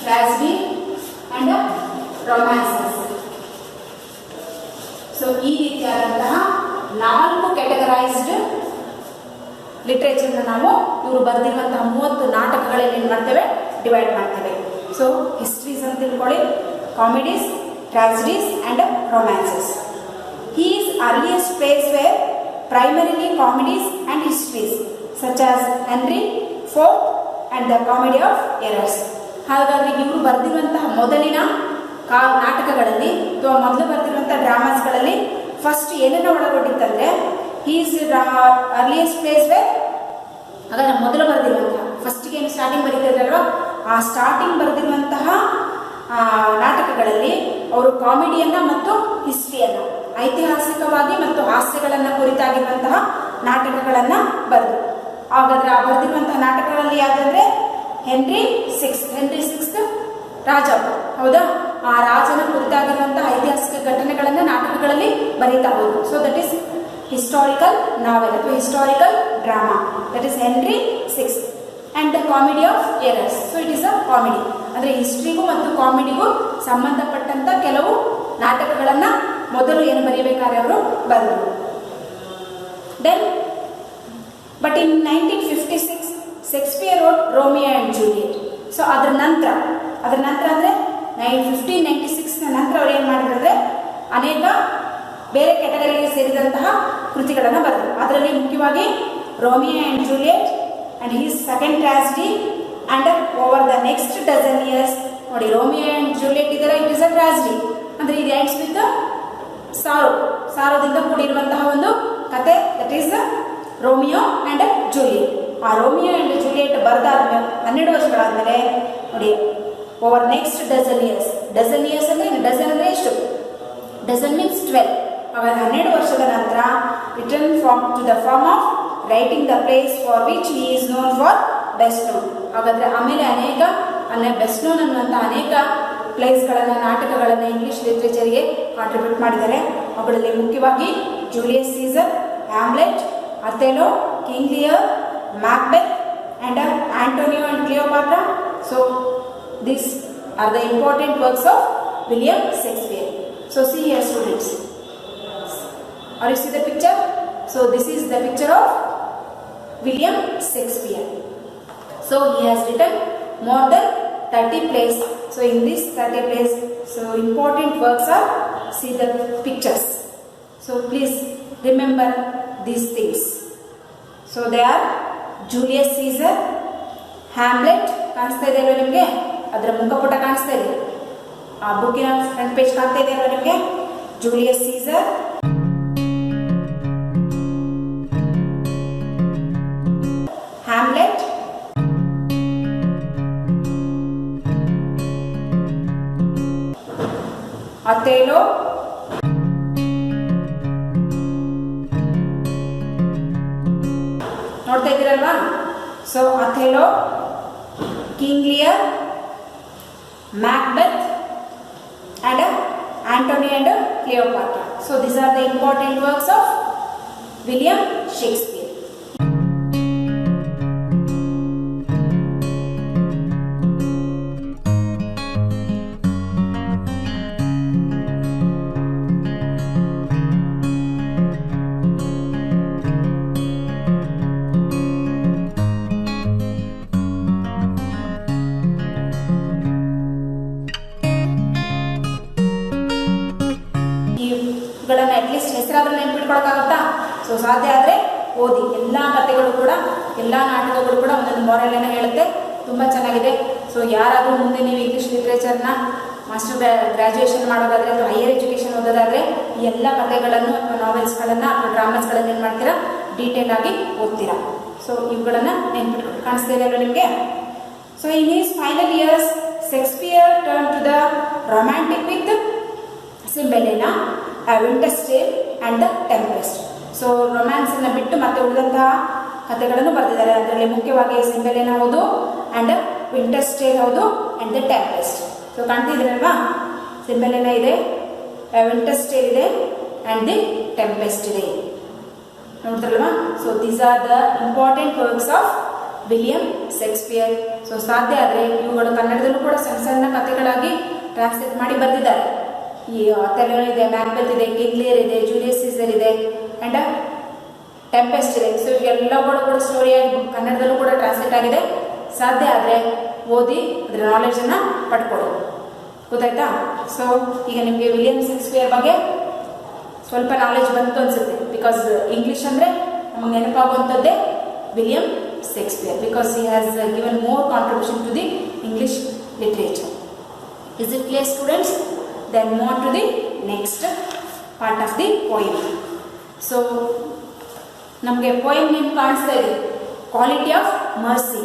tragedy and ರೊಮ್ಯಾನ್ಸಸ್. So ಈ ರೀತಿಯಾದಂತಹ 4 ಕ್ಯಾಟಗರೈಸ್ಡ್ ಲಿಟ್ರೇಚರ್ನ ನಾವು ಇವರು ಬರೆದಿರುವಂತಹ 30 ನಾಟಕಗಳಲ್ಲಿ ಏನು ಮಾಡ್ತೇವೆ, ಡಿವೈಡ್ ಮಾಡ್ತೇವೆ. ಸೊ ಹಿಸ್ಟ್ರೀಸ್ ಅಂತ ತಿಳ್ಕೊಳ್ಳಿ, comedies, tragedies and ರೊಮ್ಯಾನ್ಸಸ್. His earliest plays were primarily comedies and histories such as Henry IV and the Comedy of Errors. ಹಾಗಾದರೆ ಇವರು ಬರೆದಿರುವಂತಹ ಮೊದಲಿನ ನಾಟಕಗಳಲ್ಲಿ ಅಥವಾ ಮೊದಲು ಬರೆದಿರುವಂಥ ಡ್ರಾಮಾಸ್ಗಳಲ್ಲಿ ಫಸ್ಟ್ ಏನನ್ನು ಒಳಗೊಂಡಿತ್ತಂದರೆ ಹೀಸ್ ಅರ್ಲಿಯೆಸ್ಟ್ ಪ್ಲೇಸ್ ವೇ. ಹಾಗಾದರೆ ಮೊದಲು ಬರೆದಿರುವಂತಹ ಫಸ್ಟಿಗೆ ಏನು ಸ್ಟಾರ್ಟಿಂಗ್ ಬರೀತಿದ್ರಲ್ವ, ಆ ಸ್ಟಾರ್ಟಿಂಗ್ ಬರೆದಿರುವಂತಹ ನಾಟಕಗಳಲ್ಲಿ ಅವರು ಕಾಮಿಡಿಯನ್ನು ಮತ್ತು ಹಿಸ್ಟ್ರಿಯನ್ನು, ಐತಿಹಾಸಿಕವಾಗಿ ಮತ್ತು ಹಾಸ್ಯಗಳನ್ನು ಕುರಿತಾಗಿರುವಂತಹ ನಾಟಕಗಳನ್ನು ಬರೆದರು. ಹಾಗಾದರೆ ಆ ಬರೆದಿರುವಂತಹ ನಾಟಕಗಳಲ್ಲಿ ಯಾವುದಂದರೆ ಹೆನ್ರಿ ಸಿಕ್ಸ್ತ್ ರಾಜ, ಹೌದಾ? ಆ ರಾಜನ ಕುರಿತಾಗಿರುವಂತಹ ಐತಿಹಾಸಿಕ ಘಟನೆಗಳನ್ನು ನಾಟಕಗಳಲ್ಲಿ ಬರೀತಾ ಹೋದರು. ಸೊ ದಟ್ ಈಸ್ ಹಿಸ್ಟಾರಿಕಲ್ ನಾವೆಲ್ ಅಥವಾ historical drama, that is henry sixth. And the comedy of errors. So it is a comedy, ಅಂದರೆ ಹಿಸ್ಟ್ರಿಗೂ ಮತ್ತು ಕಾಮಿಡಿಗೂ ಸಂಬಂಧಪಟ್ಟಂಥ ಕೆಲವು ನಾಟಕಗಳನ್ನು ಮೊದಲು ಏನು ಬರೀಬೇಕಾದ್ರೆ ಅವರು ಬರೆದರು. Then but in 1956 Shakespeare wrote Romeo and Juliet. So ಅದರ ನಂತರ ಅಂದರೆ 1596ನ ನಂತರ ಅವ್ರು ಏನು ಮಾಡಿದ್ರು ಅಂದರೆ ಅನೇಕ ಬೇರೆ ಕ್ಯಾಟಗರಿಗೆ ಸೇರಿದಂತಹ ಕೃತಿಗಳನ್ನು ಬರೆದರು. ಅದರಲ್ಲಿ ಮುಖ್ಯವಾಗಿ Romeo and Juliet and his second tragedy and over the next dozen years. ನೋಡಿ, ರೋಮಿಯೋ ಆ್ಯಂಡ್ ಜೂಲಿಯಟ್ ಇದರ ಇಟ್ ಇಸ್ ಅ ಟ್ರಾಜಿಡಿ, ಅಂದರೆ ಇದು ಎಂಡ್ಸ್ ವಿತ್ ಸಾರೋದಿಂದ ಕೂಡಿರುವಂತಹ ಒಂದು ಕತೆ, that is Romeo and Juliet. ಆ ರೋಮಿಯೋ ಆ್ಯಂಡ್ ಜೂಲಿಯಟ್ ಬರೆದಾದ್ಮೇಲೆ 12 ವರ್ಷಗಳಾದಮೇಲೆ ನೋಡಿ, ಓವರ್ ನೆಕ್ಸ್ಟ್ ಡಜನ್ ಇಯರ್ಸ್ ಅಂದರೆ ಡಜನ್ ಅಂದರೆ ಎಷ್ಟು? Dozen means 12. ಅವಾಗ 12 ವರ್ಷದ ನಂತರ return to the form of writing the place for which he is known for best known. ಹಾಗಾದರೆ ಆಮೇಲೆ ಬೆಸ್ಟ್ ನೋನ್ ಅನ್ನುವಂಥ ಅನೇಕ ಪ್ಲೇಸ್ಗಳನ್ನು, ನಾಟಕಗಳನ್ನು ಇಂಗ್ಲೀಷ್ ಲಿಟ್ರೇಚರ್ಗೆ ಕಾಂಟ್ರಿಬ್ಯೂಟ್ ಮಾಡಿದ್ದಾರೆ. ಅವುಗಳಲ್ಲಿ ಮುಖ್ಯವಾಗಿ Julius Caesar, Hamlet, Othello, King Lear, Macbeth and Antonio and Cleopatra. So these are the important works of William Shakespeare. So see here students, or you see the picture. So this is the picture of William Shakespeare. So he has written more than 30 plays. So in this 30 plays, so important works are, see the pictures. So please remember these things. So they are Julius Caesar, Hamlet, ಕಾಣಿಸ್ತಾ ಇದೆ ಅಲ್ವ ನಿಮಗೆ? ಅದರ ಮುಖಪುಟ ಕಾಣಿಸ್ತಾ ಇದೆ, ಆ ಬುಕ್ಕಿನ front page ಕಾಣ್ತಾ ಇದೆ ಅಲ್ವ ನಿಮಗೆ? ಜೂಲಿಯಸ್ ಸೀಸರ್, ಹ್ಯಾಮ್ಲೆಟ್, ಅಥೆಲೋ, ನೋಡ್ತಾ ಇದ್ದೀರಲ್ವಾ? So Othello, King Lear, Macbeth and Antony and Cleopatra. So these are the important works of William Shakespeare. At least ಹೆಸರಾದ್ರೂ ನೆನ್ಪಿಟ್ಕೊಳಕ್ಕಾಗುತ್ತಾ? ಸೊ ಸಾಧ್ಯ ಆದರೆ ಓದಿ. ಎಲ್ಲ ಕಥೆಗಳು ಕೂಡ, ಎಲ್ಲ ನಾಟಕಗಳು ಕೂಡ ಒಂದೊಂದು ಮಾರಲನ್ನು ಹೇಳುತ್ತೆ. ತುಂಬ ಚೆನ್ನಾಗಿದೆ. ಸೊ ಯಾರಾದರೂ ಮುಂದೆ ನೀವು ಇಂಗ್ಲೀಷ್ ಲಿಟ್ರೇಚರ್ನ ಮಾಸ್ಟರ್ ಗ್ರ್ಯಾಜುಯೇಷನ್ ಮಾಡೋದಾದರೆ ಅಥವಾ ಹೈಯರ್ ಎಜುಕೇಷನ್ ಓದೋದಾದರೆ ಈ ಎಲ್ಲ ಕಥೆಗಳನ್ನು ಅಥವಾ ನಾವೆಲ್ಸ್ಗಳನ್ನು ಅಥವಾ ಡ್ರಾಮಾಸ್ಗಳನ್ನು ಏನು ಮಾಡ್ತೀರಾ, ಡೀಟೇಲ್ ಆಗಿ ಓದ್ತೀರಾ. ಸೊ ಇವುಗಳನ್ನು ನೆನ್ಪಿಟ್ಕೊಂಡು ಕಾಣಿಸ್ತಾ ಇದೆ ಅಲ್ವ ನಿಮಗೆ. So in his final years Shakespeare turn to the romantic with Cymbeline, A Winter's Tale and The Tempest. So ರೊಮ್ಯಾನ್ಸನ್ನು ಬಿಟ್ಟು ಮತ್ತೆ ಉಳಿದಂತಹ ಕಥೆಗಳನ್ನು ಬರೆದಿದ್ದಾರೆ. ಅದರಲ್ಲಿ ಮುಖ್ಯವಾಗಿ ಸಿಂಬೆಲಿನಾ ಹೌದು, ಆ್ಯಂಡ್ ವಿಂಟರ್ಸ್ ಟೇಲ್ ಹೌದು, ಆ್ಯಂಡ್ ದ ಟೆಂಪೆಸ್ಟ್. ಸೊ ಕಾಣ್ತಿದ್ದೀರಲ್ವಾ, ಸಿಂಬೆಲಿನಾ ಇದೆ, ವಿಂಟರ್ಸ್ ಟೇಲ್ ಇದೆ, ಆ್ಯಂಡ್ ದಿ ಟೆಂಪೆಸ್ಟ್ ಇದೆ. ನೋಡ್ತಾರಲ್ವಾ. So these are the important works of William Shakespeare. So ಸಾಧ್ಯ ಆದರೆ ಇವುಗಳು ಕನ್ನಡದಲ್ಲೂ ಕೂಡ ಸಣ್ಣ ಸಣ್ಣ ಕಥೆಗಳಾಗಿ ಟ್ರಾನ್ಸ್ಲೇಟ್ ಮಾಡಿ ಬರೆದಿದ್ದಾರೆ. ಈ ಅಥೆಲೋ ಇದೆ, ಮ್ಯಾಕ್ಬೆತ್ ಇದೆ, ಕಿಂಗ್ ಲಿಯರ್ ಇದೆ, ಜೂಲಿಯಸ್ ಸೀಸರ್ ಇದೆ, ಆ್ಯಂಡ್ ಟೆಂಪೆಸ್ಟ್ ಇದೆ. ಸೊ ಇವೆಲ್ಲಗಳು ಕೂಡ ಸ್ಟೋರಿಯಾಗಿ ಕನ್ನಡದಲ್ಲೂ ಕೂಡ ಟ್ರಾನ್ಸ್ಲೇಟ್ ಆಗಿದೆ. ಸಾಧ್ಯ ಆದರೆ ಓದಿ ಅದರ ನಾಲೆಜನ್ನು ಪಡ್ಕೊಳ್ಳಿ. ಗೊತ್ತಾಯ್ತಾ. ಸೊ ಈಗ ನಿಮಗೆ ವಿಲಿಯಂ ಶೇಕ್ಸ್ಪಿಯರ್ ಬಗ್ಗೆ ಸ್ವಲ್ಪ ನಾಲೆಜ್ ಬಂತು ಅನಿಸುತ್ತೆ. ಬಿಕಾಸ್ ಇಂಗ್ಲೀಷ್ ಅಂದರೆ ನಮಗೆ ನೆನಪಾಗುವಂಥದ್ದೇ William Shakespeare, because he has given more contribution to the English literature. Is it clear students? Then move on to the next part of the poem. So ನಮಗೆ poem name ಕಾಣಿಸ್ತಾ ಇದೆ, quality of mercy.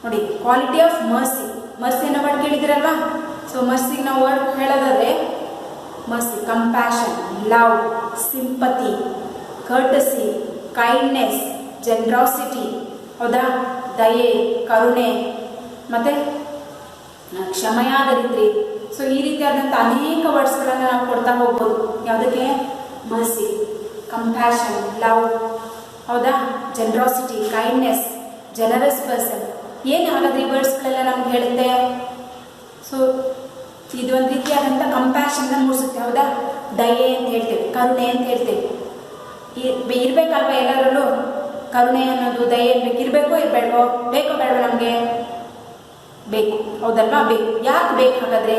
ನೋಡಿ, quality of mercy. Mercy ಅನ್ನೋ word ಕೇಳಿದಿರಲ್ವಾ. So ಮರ್ಸಿಗೆ ನಾವು word ಹೇಳೋದಾದ್ರೆ mercy, compassion, love, sympathy, courtesy, kindness, ಜನರಾಸಿಟಿ, ಹೌದಾ, ದಯೆ, ಕರುಣೆ, ಮತ್ತೆ ಕ್ಷಮೆಯಾದರಿತ್ರಿ. ಸೊ ಈ ರೀತಿಯಾದಂಥ ಅನೇಕ ವರ್ಡ್ಸ್ಗಳನ್ನು ನಾವು ಕೊಡ್ತಾ ಹೋಗ್ಬೋದು. ಯಾವುದಕ್ಕೆ? ಮರ್ಸಿ, ಕಂಪ್ಯಾಷನ್, ಲವ್, ಹೌದಾ, ಜನರಾಸಿಟಿ, ಕೈಂಡ್ನೆಸ್, ಜನರಸ್ ಪರ್ಸನ್. ಏನು ಹಾಗಾದ್ರೆ ಈ ವರ್ಡ್ಸ್ಗಳೆಲ್ಲ ನಮ್ಗೆ ಹೇಳುತ್ತೆ? ಸೊ ಇದು ಒಂದು ರೀತಿಯಾದಂಥ ಕಂಪ್ಯಾಷನ್ನ ಮೂಡಿಸುತ್ತೆ, ಹೌದಾ. ದಯೆ ಅಂತ ಹೇಳ್ತೇವೆ, ಕರುಣೆ ಅಂತ ಹೇಳ್ತೇವೆ. ಇರಬೇಕಲ್ವ ಎಲ್ಲರಲ್ಲೂ ಕರುಣೆ ಅನ್ನೋದು, ದಯೆ ಅನ್ನಬೇಕು, ಇರಬೇಕು ಇರಬೇಡವೋ, ಬೇಕೋ ಬೇಡವೋ? ನಮಗೆ ಬೇಕು, ಹೌದಲ್ವಾ, ಬೇಕು. ಯಾಕೆ ಬೇಕು ಹಾಗಾದರೆ?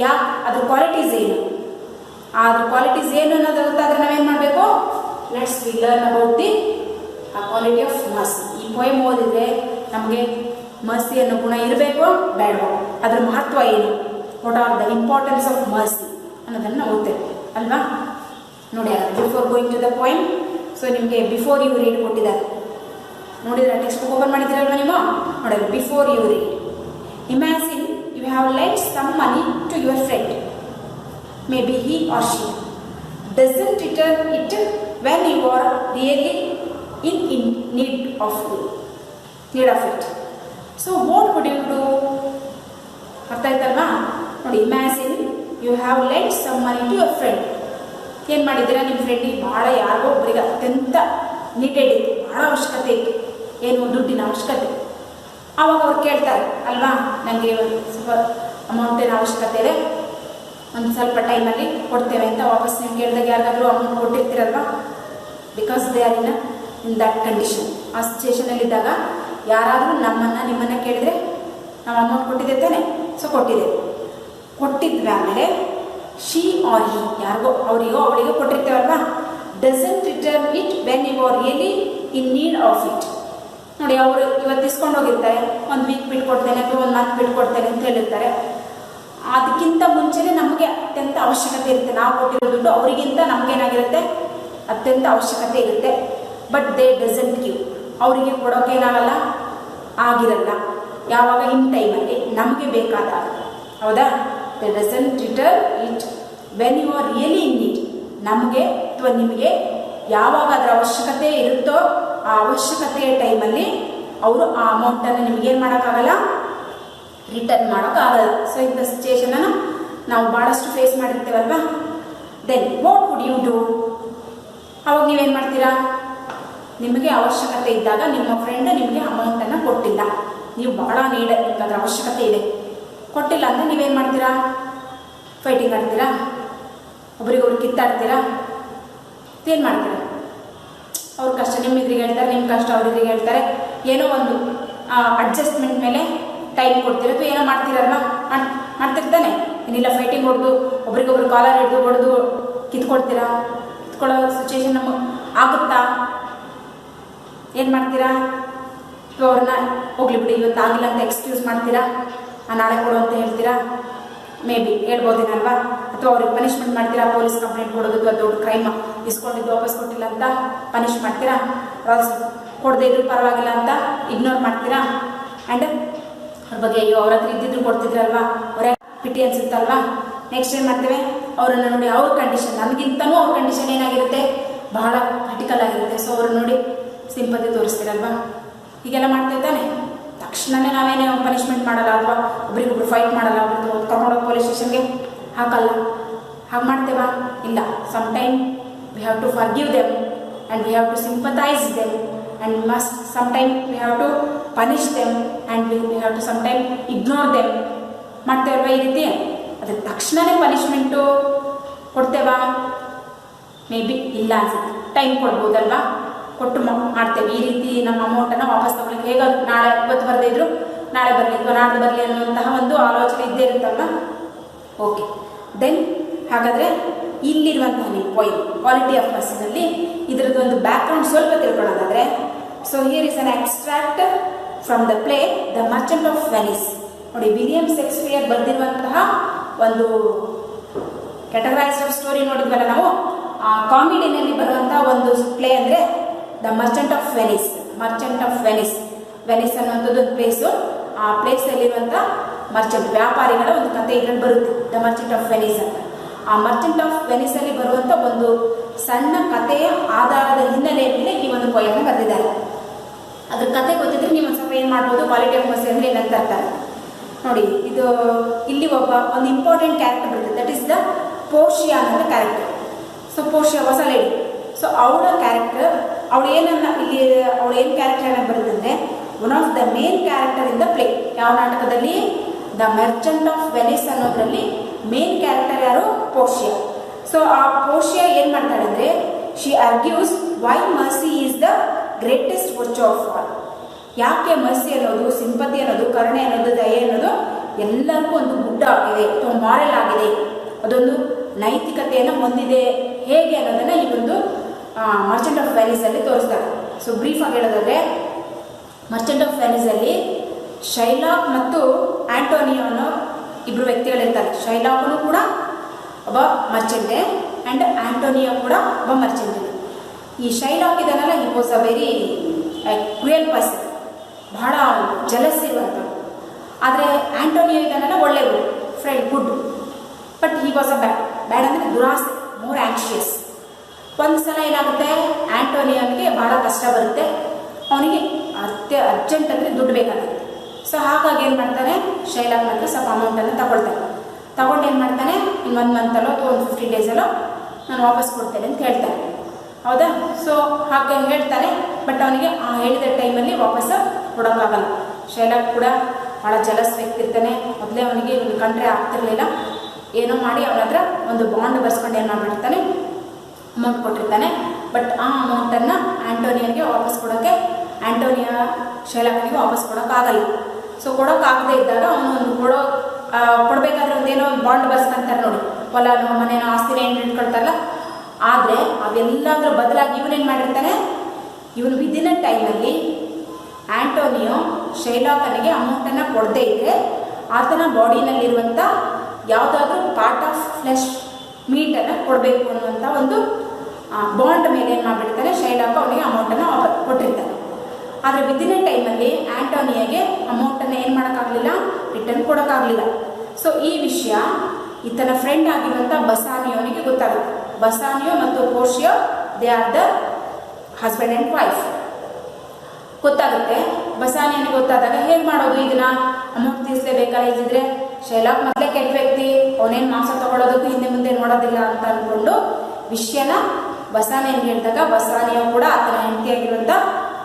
ಯಾಕೆ? ಅದ್ರ ಕ್ವಾಲಿಟೀಸ್ ಏನು, ಅದ್ರ ಕ್ವಾಲಿಟೀಸ್ ಏನು ಅನ್ನೋದು ಗೊತ್ತಾದ್ರೆ ನಾವೇನು ಮಾಡಬೇಕು? Let's we learn about the quality of mercy. ಈ ಪೋಯಮ್ ಓದಿದ್ರೆ ನಮಗೆ ಮರ್ಸಿ ಅನ್ನೋ ಗುಣ ಇರಬೇಕು ಬೇಡವೋ, ಅದ್ರ ಮಹತ್ವ ಏನು, what are the importance of mercy ಅನ್ನೋದನ್ನು ಓದ್ತೇವೆ ಅಲ್ವಾ. ನೋಡಿ, before going to the poem, so ನಿಮಗೆ ಬಿಫೋರ್ ಯು ರೀಡ್ ಕೊಟ್ಟಿದ್ದಾರೆ. ನೋಡಿದ್ರೆ ಟೆಕ್ಸ್ಟ್ ಬುಕ್ ಓಪನ್ ಮಾಡಿದ್ದೀರಲ್ವ ನೀವು? ನೋಡಿದ್ರೆ before you read, imagine you have lent some money to your friend. Maybe he or she doesn't return it when you are really in need of it. So what would you do? ಅರ್ಥ ಆಯ್ತಲ್ವಾ? ನೋಡಿ, imagine you have lent some money to your friend. ಏನು ಮಾಡಿದ್ದೀರಾ? ನಿಮ್ಮ ಫ್ರೆಂಡಿಗೆ ಭಾಳ ಯಾರಿಗೋ ಒಬ್ಬರಿಗೆ ಅತ್ಯಂತ ನೀಡೆಡ್ ಇತ್ತು, ಭಾಳ ಅವಶ್ಯಕತೆ ಇತ್ತು, ಏನು ದುಡ್ಡಿನ ಅವಶ್ಯಕತೆ. ಆವಾಗ ಅವ್ರು ಕೇಳ್ತಾರೆ ಅಲ್ವಾ, ನನಗೆ ಸ್ವಲ್ಪ ಅಮೌಂಟಿನ ಅವಶ್ಯಕತೆ ಇದೆ, ಒಂದು ಸ್ವಲ್ಪ ಟೈಮಲ್ಲಿ ಕೊಡ್ತೇವೆ ಅಂತ. ವಾಪಸ್ ನೀವು ಕೇಳಿದಾಗ ಯಾರಿಗಾದರೂ ಅಮೌಂಟ್ ಕೊಟ್ಟಿರ್ತೀರಲ್ವಾ, because they are in that condition. ಆ ಸಿಚುವೇಷನಲ್ಲಿದ್ದಾಗ ಯಾರಾದರೂ ನಿಮ್ಮನ್ನು ಕೇಳಿದರೆ ನಾವು ಅಮೌಂಟ್ ಕೊಟ್ಟಿದ್ದೆ ತಾನೆ, ಸೊ ಕೊಟ್ಟಿದ್ವಿ. ಆಮೇಲೆ ಶಿ ಆರ್ ಹಿ, ಯಾರಿಗೋ ಅವರಿಗೋ ಅವಳಿಗೋ ಕೊಟ್ಟಿರ್ತೇವಲ್ವಾ, doesn't return it when you are really in need of it. ನೋಡಿ, ಅವರು ಇವತ್ತು ಇಸ್ಕೊಂಡು ಹೋಗಿರ್ತಾರೆ, ಒಂದು ವೀಕ್ ಬಿಟ್ಕೊಡ್ತೇನೆ ಅಥವಾ ಒಂದು ಮಂತ್ ಬಿಟ್ಕೊಡ್ತೇನೆ ಅಂತ ಹೇಳಿರ್ತಾರೆ. ಅದಕ್ಕಿಂತ ಮುಂಚೆನೇ ನಮಗೆ ಅತ್ಯಂತ ಅವಶ್ಯಕತೆ ಇರುತ್ತೆ. ನಾವು ಕೊಟ್ಟಿರೋ ದುಡ್ಡು ಅವರಿಗಿಂತ ನಮಗೇನಾಗಿರುತ್ತೆ, ಅತ್ಯಂತ ಅವಶ್ಯಕತೆ ಇರುತ್ತೆ. ಬಟ್ ದೇ ಡಸಂಟ್ ಗಿವ್, ಅವರಿಗೆ ಕೊಡೋಕ್ಕೇನಾಗಲ್ಲ, ಆಗಿರಲ್ಲ. ಯಾವಾಗ? ಇನ್ ಟೈಮಲ್ಲಿ, ನಮಗೆ ಬೇಕಾದಾಗ, ಹೌದಾ. They doesn't return it when you are really in need. ನಮಗೆ ಅಥವಾ ನಿಮಗೆ ಯಾವಾಗ ಅದರ ಅವಶ್ಯಕತೆ ಇರುತ್ತೋ ಆ ಅವಶ್ಯಕತೆಯ ಟೈಮಲ್ಲಿ ಅವರು ಆ ಅಮೌಂಟನ್ನು ನಿಮಗೇನು ಮಾಡೋಕ್ಕಾಗಲ್ಲ, ರಿಟರ್ನ್ ಮಾಡೋಕ್ಕಾಗಲ್ಲ. ಸೊ ಇಂಥ ಸಿಚುವೇಷನನ್ನು ನಾವು ಭಾಳಷ್ಟು ಫೇಸ್ ಮಾಡಿರ್ತೇವಲ್ವಾ. Then what would you do? ಅವಾಗ ನೀವೇನು ಮಾಡ್ತೀರಾ? ನಿಮಗೆ ಅವಶ್ಯಕತೆ ಇದ್ದಾಗ ನಿಮ್ಮ ಫ್ರೆಂಡ್ ನಿಮಗೆ ಅಮೌಂಟನ್ನು ಕೊಟ್ಟಿಲ್ಲ, ನೀವು ಭಾಳ ನಿಮಗೆ ಅದರ ಅವಶ್ಯಕತೆ ಇದೆ, ಕೊಟ್ಟಿಲ್ಲ ಅಂದರೆ ನೀವೇನು ಮಾಡ್ತೀರಾ? ಫೈಟಿಂಗ್ ಆಡ್ತೀರಾ, ಒಬ್ರಿಗೊಬ್ರು ಕಿತ್ತಾಡ್ತೀರಾ, ಏನು ಮಾಡ್ತೀರಾ? ಅವ್ರ ಕಷ್ಟ ನಿಮ್ಮ ಎದುರಿಗೆ ಹೇಳ್ತಾರೆ, ನಿಮ್ಮ ಕಷ್ಟ ಅವ್ರ ಎದುರಿಗೆ ಹೇಳ್ತಾರೆ. ಏನೋ ಒಂದು ಅಡ್ಜಸ್ಟ್ಮೆಂಟ್ ಮೇಲೆ ಟೈಮ್ ಕೊಡ್ತೀರ ಅಥವಾ ಏನೋ ಮಾಡ್ತೀರಲ್ವ, ಮಾಡ್ತಿರ್ತಾನೆ. ಏನಿಲ್ಲ ಫೈಟಿಂಗ್ ಹೊಡೆದು ಒಬ್ರಿಗೊಬ್ರು ಕಾಲರ್ ಹಿಡಿದು ಹೊಡೆದು ಕಿತ್ಕೊಳ್ತೀರಾ? ಕಿತ್ಕೊಳ್ಳೋ ಸಿಚುವೇಶನ್ ನಮಗೆ ಆಗುತ್ತಾ? ಏನು ಮಾಡ್ತೀರಾ? ಅಥವಾ ಅವ್ರನ್ನ ಹೋಗ್ಲಿ ಬಿಡಿ ಇವತ್ತು ಆಗಿಲ್ಲ ಅಂತ ಎಕ್ಸ್ಕ್ಯೂಸ್ ಮಾಡ್ತೀರಾ? ನಾಳೆ ಕೊಡು ಅಂತ ಹೇಳ್ತೀರಾ? ಮೇ ಬಿ ಹೇಳ್ಬೋದೇನಲ್ವಾ? ಅಥವಾ ಅವ್ರಿಗೆ ಪನಿಷ್ಮೆಂಟ್ ಮಾಡ್ತೀರಾ? ಪೊಲೀಸ್ ಕಂಪ್ಲೇಂಟ್ ಕೊಡೋದು ಅಥವಾ ದೊಡ್ಡ ಕ್ರೈಮ್ ಇಸ್ಕೊಂಡಿದ್ದು ವಾಪಸ್ ಕೊಟ್ಟಿಲ್ಲ ಅಂತ ಪನಿಷ್ ಮಾಡ್ತೀರಾ? ಕೊಡದೇ ಇದ್ರು ಪರವಾಗಿಲ್ಲ ಅಂತ ಇಗ್ನೋರ್ ಮಾಡ್ತೀರಾ? ಆ್ಯಂಡ್ ಅವ್ರ ಬಗ್ಗೆ ಅಯ್ಯೋ ಅವ್ರ ಹತ್ರ ಇದ್ದಿದ್ರು ಕೊಡ್ತಿದ್ರಲ್ವಾ, ಅವರೇ ಪಿಟಿ ಅನ್ಸುತ್ತಲ್ವಾ? ನೆಕ್ಸ್ಟ್ ಏನು ಮಾಡ್ತೇವೆ? ಅವರನ್ನು ನೋಡಿ ಅವ್ರ ಕಂಡೀಷನ್ ನನಗಿಂತನೂ ಅವ್ರ ಕಂಡೀಷನ್ ಏನಾಗಿರುತ್ತೆ, ಬಹಳ ಕ್ರಿಟಿಕಲ್ ಆಗಿರುತ್ತೆ. ಸೊ ಅವ್ರನ್ನ ನೋಡಿ ಸಿಂಪತಿ ತೋರಿಸ್ತೀರಲ್ವಾ? ಹೀಗೆಲ್ಲ ಮಾಡ್ತೇವೆ ತಾನೆ. ತಕ್ಷಣವೇ ನಾವೇನೇ ಪನಿಷ್ಮೆಂಟ್ ಮಾಡಲ್ಲ, ಅಥವಾ ಒಬ್ರಿಗೊಬ್ರು ಫೈಟ್ ಮಾಡಲ್ಲ, ಒಬ್ರು ಕರ್ಕೊಂಡೋಗಿ ಪೊಲೀಸ್ ಸ್ಟೇಷನ್ಗೆ ಹಾಕಲ್ಲ. ಹಾಗೆ ಮಾಡ್ತೇವಾ? ಇಲ್ಲ. Some time we have to forgive them and we have to sympathise them and must some time we have to punish them and we have to some time ignore them. ಮಾಡ್ತೇವಲ್ವ ಈ ರೀತಿ? ಅದಕ್ಕೆ ತಕ್ಷಣವೇ ಪನಿಷ್ಮೆಂಟು ಕೊಡ್ತೇವಾ? ಮೇ ಬಿ ಇಲ್ಲ ಅನ್ಸುತ್ತೆ. Time ಕೊಡ್ಬೋದಲ್ವಾ? ಕೊಟ್ಟು ಮಾಡ್ತೇವೆ. ಈ ರೀತಿ ನಮ್ಮ ಅಮೌಂಟನ್ನು ವಾಪಸ್ ತಗೊಳ್ಳಿಕ್ಕೆ ಹೇಗೆ ನಾಳೆ ಇವತ್ತು ಬರದೇ ಇದ್ರು ನಾಳೆ ಬರಲಿ ಅಥವಾ ನಾಡ್ದು ಬರಲಿ ಅನ್ನುವಂತಹ ಒಂದು ಆಲೋಚನೆ ಇದ್ದೇ ಇರುತ್ತಲ್ವ? ಓಕೆ, ದೆನ್ ಹಾಗಾದರೆ ಇಲ್ಲಿರುವಂತಹ ನೀವು ಪಾಯಿಂಟ್ ಕ್ವಾಲಿಟಿ ಆಫ್ ಪರ್ಸನಲ್ಲಿ ಇದರದ್ದು ಒಂದು ಬ್ಯಾಕ್ಗ್ರೌಂಡ್ ಸ್ವಲ್ಪ ತಿಳ್ಕೊಳ್ಳೋದಾದರೆ, so here is an extract from the play the Merchant of Venice. ನೋಡಿ, ವಿಲಿಯಂ ಶೇಕ್ಸ್ಪಿಯರ್ ಬರೆದಿರುವಂತಹ ಒಂದು ಕ್ಯಾಟಗರೈಸ್ಡ್ ಆಫ್ ಸ್ಟೋರಿ ನೋಡಿದ್ವಲ್ಲ ನಾವು, ಕಾಮಿಡಿನಲ್ಲಿ ಬರುವಂತಹ ಒಂದು ಪ್ಲೇ ಅಂದರೆ the Merchant of Venice. Merchant of Venice, Venice ಅನ್ನುವಂಥದ್ದು ಒಂದು ಪ್ಲೇಸು. ಆ ಪ್ಲೇಸಲ್ಲಿರುವಂಥ ಮರ್ಚೆಂಟ್ ವ್ಯಾಪಾರಿಗಳ ಒಂದು ಕಥೆ ಇದರಲ್ಲಿ ಬರುತ್ತೆ, ದ ಮರ್ಚೆಂಟ್ ಆಫ್ ವೆನಿಸ್ ಅಂತ. ಆ ಮರ್ಚೆಂಟ್ ಆಫ್ ವೆನಿಸಲ್ಲಿ ಬರುವಂಥ ಒಂದು ಸಣ್ಣ ಕಥೆಯ ಆಧಾರದ ಹಿನ್ನೆಲೆಯ ಮೇಲೆ ಈ ಒಂದು ಪೊಯಮ್ನ ಬರೆದಿದ್ದಾರೆ. ಅದ್ರ ಕಥೆ ಗೊತ್ತಿದ್ರೆ ನೀವು ಒಂದು ಸ್ವಲ್ಪ ಏನು ಮಾಡ್ಬೋದು, ಕ್ವಾಲಿಟಿ ಆಫ್ ಮರ್ಸಿ ಅಂದರೆ ಏನಂತ ಅರ್ಥ. ನೋಡಿ, ಇದು ಇಲ್ಲಿ ಒಂದು ಇಂಪಾರ್ಟೆಂಟ್ ಕ್ಯಾರೆಕ್ಟರ್ ಬರ್ತದೆ, ದಟ್ ಈಸ್ ದ ಪೋರ್ಷಿಯಾ ಅನ್ನೋ ಕ್ಯಾರೆಕ್ಟರ್. ಸೊ ಪೋರ್ಷಿಯಾ ಹೊಸ ಲೇಡಿ. ಸೊ ಅವಳ ಕ್ಯಾರೆಕ್ಟರ್, ಅವಳು ಏನನ್ನ ಇಲ್ಲಿ ಅವಳು ಏನು ಕ್ಯಾರೆಕ್ಟರ್ ಏನಾಗಿ ಬರುತ್ತಂದರೆ one of the main character in the play. ಯಾವ ನಾಟಕದಲ್ಲಿ? ದ ಮರ್ಚೆಂಟ್ ಆಫ್ ವೆನಿಸ್ ಅನ್ನೋದ್ರಲ್ಲಿ ಮೇನ್ ಕ್ಯಾರೆಕ್ಟರ್ ಯಾರು? ಪೋರ್ಷಿಯಾ. ಸೊ ಆ ಪೋರ್ಷಿಯಾ ಏನು ಮಾಡ್ತಾಳೆ ಅಂದರೆ, she argues why mercy is the greatest virtue of all. ಯಾಕೆ ಮರ್ಸಿ ಅನ್ನೋದು, ಸಿಂಪತಿ ಅನ್ನೋದು, ಕರುಣೆ ಅನ್ನೋದು, ದಯೆ ಅನ್ನೋದು ಎಲ್ಲರಿಗೂ ಒಂದು ಗುಡ್ ಆಗಿದೆ ಅಥವಾ ಮಾರಲ್ ಆಗಿದೆ, ಅದೊಂದು ನೈತಿಕತೆಯನ್ನು ಹೊಂದಿದೆ ಹೇಗೆ ಅನ್ನೋದನ್ನು ಈ ಒಂದು ಮರ್ಚೆಂಟ್ ಆಫ್ ವೆನಿಸಲ್ಲಿ ತೋರಿಸ್ತಾರೆ. ಸೊ ಬ್ರೀಫಾಗಿ ಹೇಳೋದಾದರೆ, ಮರ್ಚೆಂಟ್ ಆಫ್ ವೆನಿಸಲ್ಲಿ ಶೈಲಾಕ್ ಮತ್ತು ಆಂಟೋನಿಯೋ ಅನ್ನೋ ಇಬ್ಬರು ವ್ಯಕ್ತಿಗಳಿರ್ತಾರೆ. ಶೈಲಾಕನು ಕೂಡ ಒಬ್ಬ ಮರ್ಚೆಂಟೆ ಆ್ಯಂಡ್ ಆಂಟೋನಿಯೋ ಕೂಡ ಒಬ್ಬ ಮರ್ಚೆಂಟೆ. ಈ ಶೈಲಾಕ್ ಇದನ್ನೆಲ್ಲ he was a very cruel person, ಬಹಳ ಜಲಸ್ ಇರುವಂಥದ್ದು. ಆದರೆ ಆಂಟೋನಿಯೋ ಇದನ್ನೆಲ್ಲ ಒಳ್ಳೆಯವರು, friend, good. But he was a bad ಅಂದರೆ ದುರಾಸೆ, ಮೋರ್ ಆ್ಯಂಕ್ಷಿಯಸ್. ಒಂದು ಸಲ ಏನಾಗುತ್ತೆ, ಆಂಟೋನಿಯೋನಿಗೆ ಭಾಳ ಕಷ್ಟ ಬರುತ್ತೆ, ಅವನಿಗೆ ಅರ್ಜೆಂಟ್ ಅಂದರೆ ದುಡ್ಡು ಬೇಕಾಗುತ್ತೆ. ಸೊ ಹಾಗಾಗಿ ಏನು ಮಾಡ್ತಾನೆ, ಶೈಲಾಕ್ ಹತ್ರ ಸ್ವಲ್ಪ ಅಮೌಂಟನ್ನು ತಗೊಂಡು ಏನು ಮಾಡ್ತಾನೆ, ಇನ್ನು 1 ಮಂತಲ್ಲೋ ಅಥವಾ ಒಂದು 15 ಡೇಸಲ್ಲೋ ನಾನು ವಾಪಸ್ ಕೊಡ್ತೇನೆ ಅಂತ ಹೇಳ್ತಾನೆ. ಹೌದಾ? ಸೊ ಹಾಗೆ ಹೇಳ್ತಾನೆ. ಬಟ್ ಅವನಿಗೆ ಆ ಹೇಳಿದ ಟೈಮಲ್ಲಿ ವಾಪಸ್ ಕೊಡೋಕ್ಕಾಗಲ್ಲ. ಶೈಲಾಕ್ ಕೂಡ ಭಾಳ ಜಲಸ್ ವ್ಯಕ್ತಿ ಇರ್ತಾನೆ. ಮೊದಲೇ ಅವನಿಗೆ ಒಂದು ಕಂಡ್ರೆ ಆಗ್ತಿರ್ಲಿಲ್ಲ. ಏನೋ ಮಾಡಿ ಅವನ ಹತ್ರ ಒಂದು ಬಾಂಡ್ ಬರ್ಸ್ಕೊಂಡು ಏನು ಮಾಡಿರ್ತಾನೆ, ಅಮೌಂಟ್ ಕೊಟ್ಟಿರ್ತಾನೆ. ಬಟ್ ಆ ಅಮೌಂಟನ್ನು ಆಂಟೋನಿಯನ್ಗೆ ವಾಪಸ್ ಕೊಡೋಕ್ಕೆ, ಆಂಟೋನಿಯಾ ಶೈಲಾಕನಿಗೆ ವಾಪಸ್ ಕೊಡೋಕ್ಕಾಗಲ್ಲ. ಸೊ ಕೊಡೋಕ್ಕಾಗದೇ ಇದ್ದಾಗ ಅವನು ಒಂದು ಕೊಡಬೇಕಾದ್ರೆ ಒಂದೇನೋ ಒಂದು ಬಾಂಡ್ ಬರ್ಸ್ಕೊಂತಾರೆ ನೋಡಿ, ಹೊಲನೋ ಮನೇನೋ ಆಸ್ತಿನ ಏನು ಇಟ್ಕೊಳ್ತಾರಲ್ಲ. ಆದರೆ ಅವೆಲ್ಲದರ ಬದಲಾಗಿ ಇವನೇನು ಮಾಡಿರ್ತಾನೆ, ಇವನು ವಿದಿನ್ ಅ ಟೈಮಲ್ಲಿ ಆಂಟೋನಿಯೋ ಶೈಲಾಕನಿಗೆ ಅಮೌಂಟನ್ನು ಕೊಡದೇ ಇದ್ದರೆ ಆತನ ಬಾಡಿನಲ್ಲಿರುವಂಥ ಯಾವುದಾದ್ರೂ ಪಾರ್ಟ್ ಆಫ್ ಫ್ಲೆಶ್ ಮೀಟನ್ನು ಕೊಡಬೇಕು ಅನ್ನುವಂಥ ಒಂದು ಬಾಂಡ್ ಮೇಲೆ ಏನು ಮಾಡಿಬಿಡ್ತಾನೆ, ಶೈಲಾಕ ಅವನಿಗೆ ಅಮೌಂಟನ್ನು ಕೊಟ್ಟಿರ್ತಾನೆ. ಆದರೆ ವಿದಿನ್ ಎ ಟೈಮಲ್ಲಿ ಆಂಟೋನಿಯಾಗೆ ಅಮೌಂಟನ್ನು ಏನು ಮಾಡೋಕ್ಕಾಗಲಿಲ್ಲ, ರಿಟರ್ನ್ ಕೊಡೋಕ್ಕಾಗಲಿಲ್ಲ. ಸೊ ಈ ವಿಷಯ ಈತನ ಫ್ರೆಂಡ್ ಆಗಿರುವಂಥ ಬಸಾನಿಯೋನಿಗೆ ಗೊತ್ತಾಗುತ್ತೆ. ಬಸಾನಿಯೋ ಮತ್ತು Portia they are the husband and wife ಗೊತ್ತಾಗುತ್ತೆ. ಬಸಾನಿಯೋನಿಗೆ ಗೊತ್ತಾದಾಗ ಹೇಗೆ ಮಾಡೋದು, ಇದನ್ನ ಅಮೌಂಟ್ ತೀರಿಸಲೇಬೇಕಲ್ಲ, ಇದ್ದಿದ್ರೆ ಶೈಲಾಕ್ ಮೊದಲೇ ಕೆಟ್ಟ ವ್ಯಕ್ತಿ, ಅವನೇನು ಮಾಂಸ ತಗೊಳ್ಳೋದಕ್ಕೂ ಹಿಂದೆ ಮುಂದೆ ನೋಡೋದಿಲ್ಲ ಅಂತ ಅಂದ್ಕೊಂಡು ವಿಷಯನ ಬಸಾನಿಯನಿಗೆ ಹೇಳಿದಾಗ ಬಸಾನಿಯೋ ಕೂಡ ಆತನ ಹೆಂಡತಿಯಾಗಿರುವಂಥ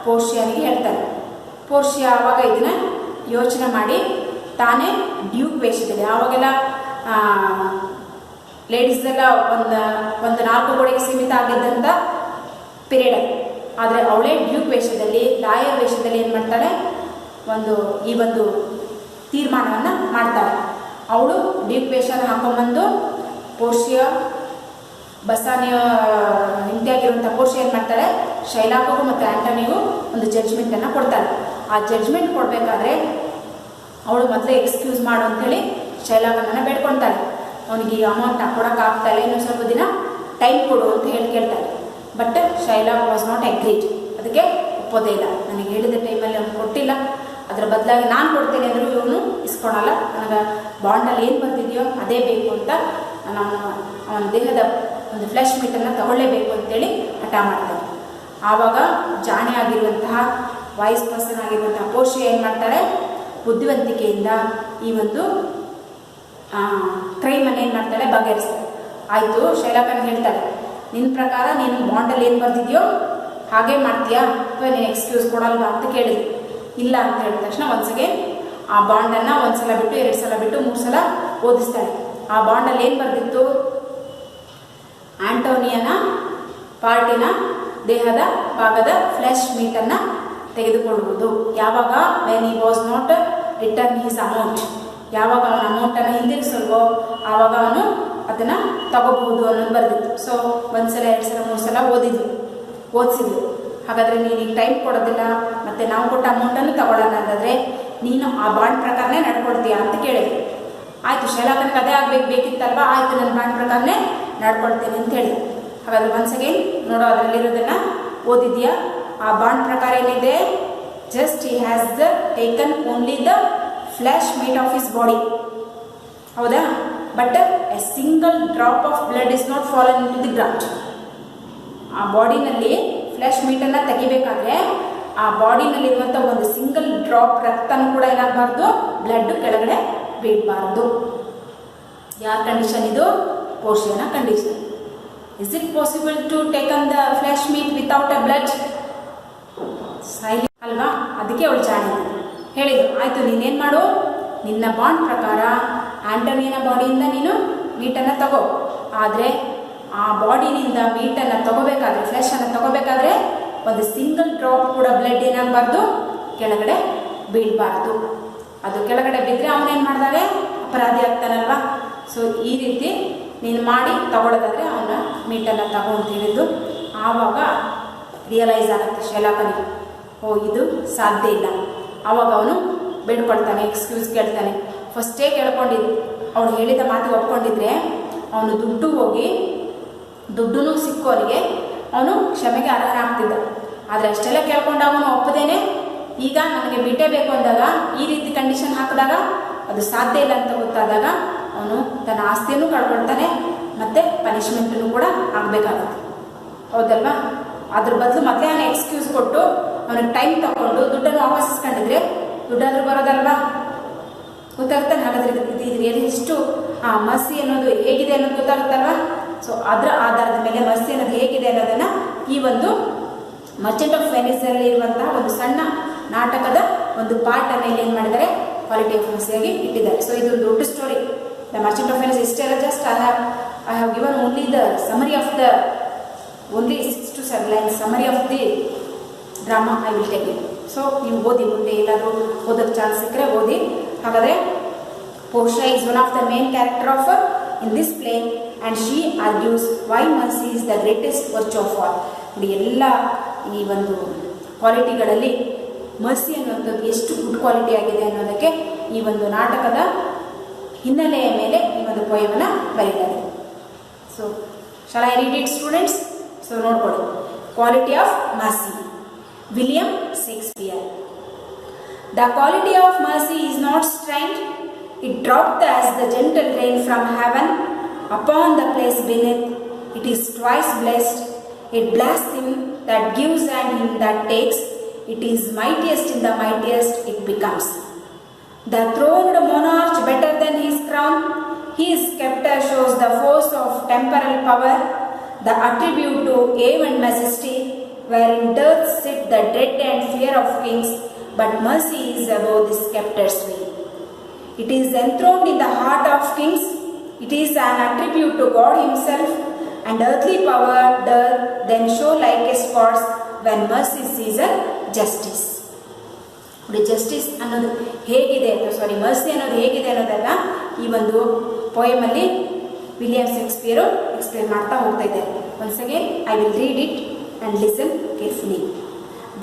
ಪೋರ್ಷಿಯಾನಿಗೆ ಹೇಳ್ತಾನೆ. ಪೋರ್ಷಿಯಾ ಆವಾಗ ಇದನ್ನ ಯೋಚನೆ ಮಾಡಿ ತಾನೇ ಡ್ಯೂಕ್ ವೇಷದಲ್ಲಿ, ಆವಾಗೆಲ್ಲ ಲೇಡೀಸ್ದೆಲ್ಲ ಒಂದು 4 ಗೋಡೆಗೆ ಸೀಮಿತ ಆಗಿದ್ದಂಥ ಪೀರಿಯಡ್ ಅದು. ಆದರೆ ಅವಳೇ ಡ್ಯೂಕ್ ವೇಷದಲ್ಲಿ, ಲಾಯರ್ ವೇಷದಲ್ಲಿ ಏನು ಮಾಡ್ತಾಳೆ, ಈ ಒಂದು ತೀರ್ಮಾನವನ್ನು ಮಾಡ್ತಾಳೆ. ಅವಳು ಡ್ಯೂಕ್ ವೇಷನ ಹಾಕೊಂಡ್ಬಂದು ಪೋರ್ಷಿಯಾ ಬಸಾನಿಯ ನಿಂತಿಯಾಗಿರುವಂಥ ಪೋರ್ಷಿ ಏನು ಮಾಡ್ತಾಳೆ, ಶೈಲಾಕಗೂ ಮತ್ತು ಆ್ಯಂಟನಿಗೂ ಒಂದು ಜಡ್ಜ್ಮೆಂಟನ್ನು ಕೊಡ್ತಾಳೆ. ಆ ಜಡ್ಜ್ಮೆಂಟ್ ಕೊಡಬೇಕಾದ್ರೆ ಅವಳು ಮೊದಲೇ ಎಕ್ಸ್ಕ್ಯೂಸ್ ಮಾಡು ಅಂಥೇಳಿ ಶೈಲಾಕನನ್ನು ಬೇಡ್ಕೊಳ್ತಾಳೆ. ಅವನಿಗೆ ಈಗ ಅಮೌಂಟ್ ಕೊಡೋಕ್ಕಾಗ್ತಾಳೆ, ಇನ್ನೂ ಸ್ವಲ್ಪ ದಿನ ಟೈಮ್ ಕೊಡು ಅಂತ ಹೇಳಿ ಕೇಳ್ತಾಳೆ. ಬಟ್ ಶೈಲಾಕ್ ವಾಸ್ ನಾಟ್ ಅಗ್ರೀಡ್, ಅದಕ್ಕೆ ಒಪ್ಪೋದೇ ಇಲ್ಲ. ನನಗೆ ಹೇಳಿದ ಟೈಮಲ್ಲಿ ಅವ್ನು ಕೊಟ್ಟಿಲ್ಲ, ಅದರ ಬದಲಾಗಿ ನಾನು ಕೊಡ್ತೇನೆ ಅಂದರೂ ಇವನು ಇಸ್ಕೊಳಲ್ಲ, ನನಗೆ ಬಾಂಡಲ್ಲಿ ಏನು ಬರ್ತಿದೆಯೋ ಅದೇ ಬೇಕು ಅಂತ ನಾನು ಅವನ ದೇಹದ ಒಂದು ಫ್ಲೆಶ್ ಮೀಟನ್ನು ತಗೊಳ್ಳೇಬೇಕು ಅಂತೇಳಿ ಹಠ ಮಾಡ್ತಾನೆ. ಆವಾಗ ಜಾಣೆ ಆಗಿರುವಂತಹ ವಾಯ್ಸ್ ಪರ್ಸನ್ ಆಗಿರುವಂತಹ ಪೋರ್ಷಿ ಏನು ಮಾಡ್ತಾಳೆ, ಬುದ್ಧಿವಂತಿಕೆಯಿಂದ ಈ ಒಂದು ಕ್ರೈಮನ್ನು ಏನು ಮಾಡ್ತಾಳೆ, ಬಗೆಹರಿಸ್ತಾಳೆ. ಆಯಿತು, ಶೈಲಾಕನ ಹೇಳ್ತಾಳೆ, ನಿನ್ನ ಪ್ರಕಾರ ನೀನು ಬಾಂಡಲ್ಲಿ ಏನು ಬರ್ತಿದೆಯೋ ಹಾಗೆ ಮಾಡ್ತೀಯಾ ಅಥವಾ ನೀನು ಎಕ್ಸ್ಕ್ಯೂಸ್ ಕೊಡಲ್ವಾ ಅಂತ ಕೇಳಿದ್ವಿ. ಇಲ್ಲ ಅಂತ ಹೇಳಿದ ತಕ್ಷಣ ಒಂದ್ಸಗೆ ಆ ಬಾಂಡನ್ನು ಒಂದು ಸಲ ಬಿಟ್ಟು 2 ಸಲ ಬಿಟ್ಟು 3 ಸಲ ಓದಿಸ್ತಾಳೆ. ಆ ಬಾಂಡಲ್ಲಿ ಏನು ಬರೆದಿತ್ತು, ಆಂಟೋನಿಯನ ಪಾರ್ಟಿನ ದೇಹದ ಭಾಗದ ಫ್ಲೆಶ್ ಮೀಟನ್ನು ತೆಗೆದುಕೊಳ್ಳುವುದು. ಯಾವಾಗ when he was not return his amount, ಯಾವಾಗ ಅವನ ಅಮೌಂಟನ್ನು ಹಿಂದಿರಿಸಲ್ವೋ ಆವಾಗ ಅವನು ಅದನ್ನು ತಗೋಬಹುದು ಅನ್ನೋದು ಬರೆದಿತ್ತು. ಸೊ 1 ಸಲ 2 ಸಲ 3 ಸಲ ಓದಿಸಿದ್ವಿ. ಹಾಗಾದರೆ ನೀನು ಟೈಮ್ ಕೊಡೋದಿಲ್ಲ ಮತ್ತು ನಾವು ಕೊಟ್ಟ ಅಮೌಂಟನ್ನು ತಗೊಳ್ಳೋಣ ಅನ್ನೋದಾದರೆ ನೀನು ಆ ಬಾಂಡ್ ಪ್ರಕಾರನೇ ನಡ್ಕೊಳ್ತೀಯಾ ಅಂತ ಕೇಳಿದ್ವಿ. ಆಯಿತು, ಶೈಲಾಕನಿಗೆ ಅದೇ ಬೇಕಿತ್ತಲ್ವ, ಆಯಿತು ನನ್ನ ಬಾಂಡ್ ಪ್ರಕಾರನೇ ನಡ್ಕೊಳ್ತೇನೆ ಅಂತ ಹೇಳಿ. ಹಾಗಾದರೆ ಒನ್ಸ್ ಅಗೇನ್ ನೋಡೋ, ಅದರಲ್ಲಿರೋದನ್ನು ಓದಿದ್ಯಾ? ಆ ಬಾಂಡ್ ಪ್ರಕಾರ ಏನಿದೆ, just he has taken only the flesh meat of his body, ಹೌದಾ? But a single drop of blood is not fallen into the ground. ಆ ಬಾಡಿನಲ್ಲಿ ಫ್ಲೆಶ್ ಮೀಟನ್ನು ತೆಗಿಬೇಕಾದ್ರೆ ಆ ಬಾಡಿನಲ್ಲಿರುವಂಥ ಒಂದು ಸಿಂಗಲ್ ಡ್ರಾಪ್ ರಕ್ತನೂ ಕೂಡ ಏನಾಗಬಾರ್ದು, ಬ್ಲಡ್ ಕೆಳಗಡೆ ಬೀಳಬಾರ್ದು. ಯಾರ ಕಂಡೀಷನ್ ಇದು? ಪೋರ್ಷಿಯನ condition. Is it possible to taken the flesh meat without a blood? Silly ಅಲ್ವಾ? ಅದಕ್ಕೆ ಅವಳು ಜಾಣಿ ಹೇಳಿದ್ರು, ಆಯಿತು ನೀನೇನು ಮಾಡು, ನಿನ್ನ ಬಾಂಡ್ ಪ್ರಕಾರ ಆಂಟೋನಿಯನ ಬಾಡಿಯಿಂದ ನೀನು ಮೀಟನ್ನು ತಗೋ, ಆದರೆ ಆ ಬಾಡಿನಿಂದ ಮೀಟನ್ನು ತಗೋಬೇಕಾದ್ರೆ, ಫ್ಲೆಶನ್ನು ತಗೋಬೇಕಾದ್ರೆ ಒಂದು ಸಿಂಗಲ್ ಡ್ರಾಪ್ ಕೂಡ ಬ್ಲಡ್ ಏನಾಗಬಾರ್ದು, ಕೆಳಗಡೆ ಬೀಳಬಾರ್ದು. ಅದು ಕೆಳಗಡೆ ಬಿದ್ದರೆ ಅವನೇನು ಮಾಡಿದಾರೆ, ಅಪರಾಧಿ ಆಗ್ತಾನಲ್ವಾ? ಸೊ ಈ ರೀತಿ ನೀನು ಮಾಡಿ ತಗೊಳ್ಳೋದಾದರೆ ಅವನ ಮೀಟನ್ನು ತಗೋ ಅಂತ ಹೇಳಿದ್ದು. ಆವಾಗ ರಿಯಲೈಸ್ ಆಗುತ್ತೆ ಶೈಲಾಕನಿಗೆ, ಓ ಇದು ಸಾಧ್ಯ ಇಲ್ಲ. ಆವಾಗ ಅವನು ಬೇಡ್ಕೊಳ್ತಾನೆ, ಎಕ್ಸ್ಕ್ಯೂಸ್ ಕೇಳ್ತಾನೆ. ಫಸ್ಟೇ ಕೇಳ್ಕೊಂಡಿದ್ದು, ಅವಳು ಹೇಳಿದ ಮಾತಿಗೆ ಒಪ್ಕೊಂಡಿದ್ರೆ ಅವನು ದುಡ್ಡು ಸಿಕ್ಕೋರಿಗೆ ಅವನು ಕ್ಷಮೆಗೆ ಅರ್ಹನಾಗ್ತಿದ್ದ. ಆದರೆ ಅಷ್ಟೆಲ್ಲ ಕೇಳ್ಕೊಂಡು ಅವನು ಒಪ್ಪದೇನೆ ಈಗ ನನಗೆ ಬಿಟ್ಟೇ ಬೇಕು ಅಂದಾಗ, ಈ ರೀತಿ ಕಂಡೀಷನ್ ಹಾಕಿದಾಗ ಅದು ಸಾಧ್ಯ ಇಲ್ಲ ಅಂತ ಗೊತ್ತಾದಾಗ ಅವನು ತನ್ನ ಆಸ್ತಿಯನ್ನು ಕಳ್ಕೊಳ್ತಾನೆ ಮತ್ತು ಪನಿಷ್ಮೆಂಟನ್ನು ಕೂಡ ಆಗಬೇಕಾಗುತ್ತೆ, ಹೌದಲ್ವಾ? ಅದ್ರ ಬದಲು ಮೊದಲೇ ಅವನು ಎಕ್ಸ್ಕ್ಯೂಸ್ ಕೊಟ್ಟು ಅವನಿಗೆ ಟೈಮ್ ತಗೊಂಡು ದುಡ್ಡನ್ನು ವಾಪಸ್ ಇಸ್ಕೊಂಡಿದ್ರೆ ದುಡ್ಡಾದ್ರೂ ಬರೋದಲ್ವಾ? ಗೊತ್ತಾಗುತ್ತಾನೆ. ಹಾಗಾದ್ರೆ ಇದು ಎಷ್ಟು ಮಸಿ ಅನ್ನೋದು ಹೇಗಿದೆ ಅನ್ನೋದು ಗೊತ್ತಾಗುತ್ತಲ್ವಾ? ಸೊ ಅದರ ಆಧಾರದ ಮೇಲೆ ಮಸಿ ಅನ್ನೋದು ಹೇಗಿದೆ ಅನ್ನೋದನ್ನು ಈ ಒಂದು ಮರ್ಚೆಂಟ್ ಆಫ್ ವೆನಿಸಲ್ಲಿ ಇರುವಂತಹ ಒಂದು ಸಣ್ಣ ನಾಟಕದ ಒಂದು ಪಾರ್ಟನ್ನು ಇಲ್ಲಿ ಏನು ಮಾಡಿದ್ದಾರೆ, ಕ್ವಾಲಿಟಿ ಆಫ್ ಮಸಿಯಾಗಿ ಇಟ್ಟಿದ್ದಾರೆ. ಸೊ ಇದು ದೊಡ್ಡ story. The Merchant of Venice ಇಷ್ಟೆಲ್ಲ just I have given only the summary of the only 6 to 7 lines summary of the drama I will take it. So ನೀವು ಓದಿ, ಮುಂದೆ ಎಲ್ಲಾದರೂ ಓದೋಕ್ಕೆ ಚಾನ್ಸ್ ಸಿಕ್ಕರೆ ಓದಿ. ಹಾಗಾದರೆ Portia is one of the main character of in this play and she argues why mercy is the greatest virtue of all. ನೋಡಿ, ಎಲ್ಲ ಈ ಒಂದು ಕ್ವಾಲಿಟಿಗಳಲ್ಲಿ ಮರ್ಸಿ ಅನ್ನುವಂಥದ್ದು ಎಷ್ಟು ಗುಡ್ ಕ್ವಾಲಿಟಿ ಆಗಿದೆ ಅನ್ನೋದಕ್ಕೆ ಈ ಒಂದು ನಾಟಕದ ಹಿನ್ನೆಲೆಯ ಮೇಲೆ ಈ ಒಂದು ಪೋಯಮನ್ನು ಬರೀತಾರೆ. So shall I read it students? So ನೋಡ್ಕೊಳ್ಳಿ, quality of mercy, William Shakespeare. The quality of mercy is not strained, it dropped as the gentle rain from heaven upon the place beneath. It is twice blessed, it blessed him that gives and him that takes. It is mightiest in the mightiest it becomes. The throned monarch better than his crown, his scepter shows the force of temporal power, the attribute to awe and majesty, wherein doth sit the dread and fear of kings, but mercy is above the scepter's wing. It is enthroned in the heart of kings, it is an attribute to God himself, and earthly power doth then show likest cause when mercy sees justice. Justice ಅನ್ನೋದು ಹೇಗಿದೆ, mercy ಅನ್ನೋದು ಹೇಗಿದೆ ಅನ್ನೋದನ್ನು ಈ ಒಂದು ಪೋಯಮಲ್ಲಿ William Shakespeare explain ಮಾಡ್ತಾ ಹೋಗ್ತಾ ಇದ್ದೇನೆ. Once again I will read it and listen carefully.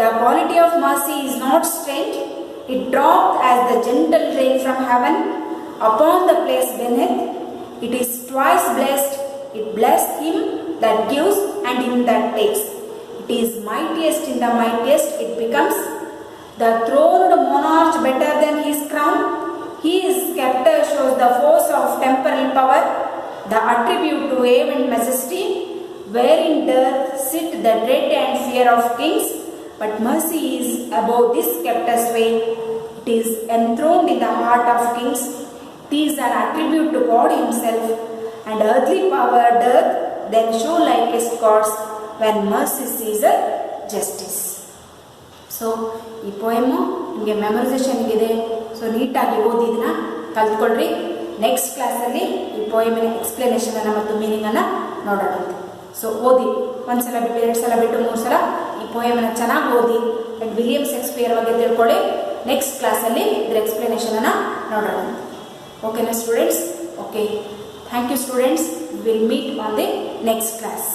The quality of mercy is not strange. It dropped as the gentle rain from heaven upon the place beneath. It is twice blessed. It blessed him that gives and him that takes. It is mightiest in the mightiest. It becomes the throned monarch better than his crown. His scepter shows the force of temporal power, the attribute to awe and majesty, wherein doth sit the dread and fear of kings. But mercy is above this scepter's sway. It is enthroned in the heart of kings. It is an attribute to God himself, and earthly power doth then show likest God's when mercy sees a justice. So ಈ ಪೋಯಮು ನಿಮಗೆ memorisation ಇದೆ. So ನೀಟಾಗಿ ಓದಿ ಇದನ್ನ ಕಲ್ತ್ಕೊಳ್ರಿ. Next ಕ್ಲಾಸಲ್ಲಿ ಈ ಪೋಯಮಿನ ಎಕ್ಸ್ಪ್ಲನೇಷನನ್ನು ಮತ್ತು ಮೀನಿಂಗನ್ನು ನೋಡೋಣ. ಸೊ ಓದಿ, ಒಂದ್ಸಲ ಬಿಟ್ಟು 2 ಸಲ ಬಿಟ್ಟು 3 ಸಲ ಈ ಪೋಯಮನ್ನು ಚೆನ್ನಾಗಿ ಓದಿ. ಆ್ಯಂಡ್ ವಿಲಿಯಂ ಶೇಕ್ಸ್ಪಿಯರ್ ಬಗ್ಗೆ ತಿಳ್ಕೊಳ್ಳಿ. ನೆಕ್ಸ್ಟ್ ಕ್ಲಾಸಲ್ಲಿ ಇದರ ಎಕ್ಸ್ಪ್ಲನೇಷನನ್ನು ನೋಡೋಣ. ಓಕೆನಾ students? Okay, thank you students. Will meet on the next class.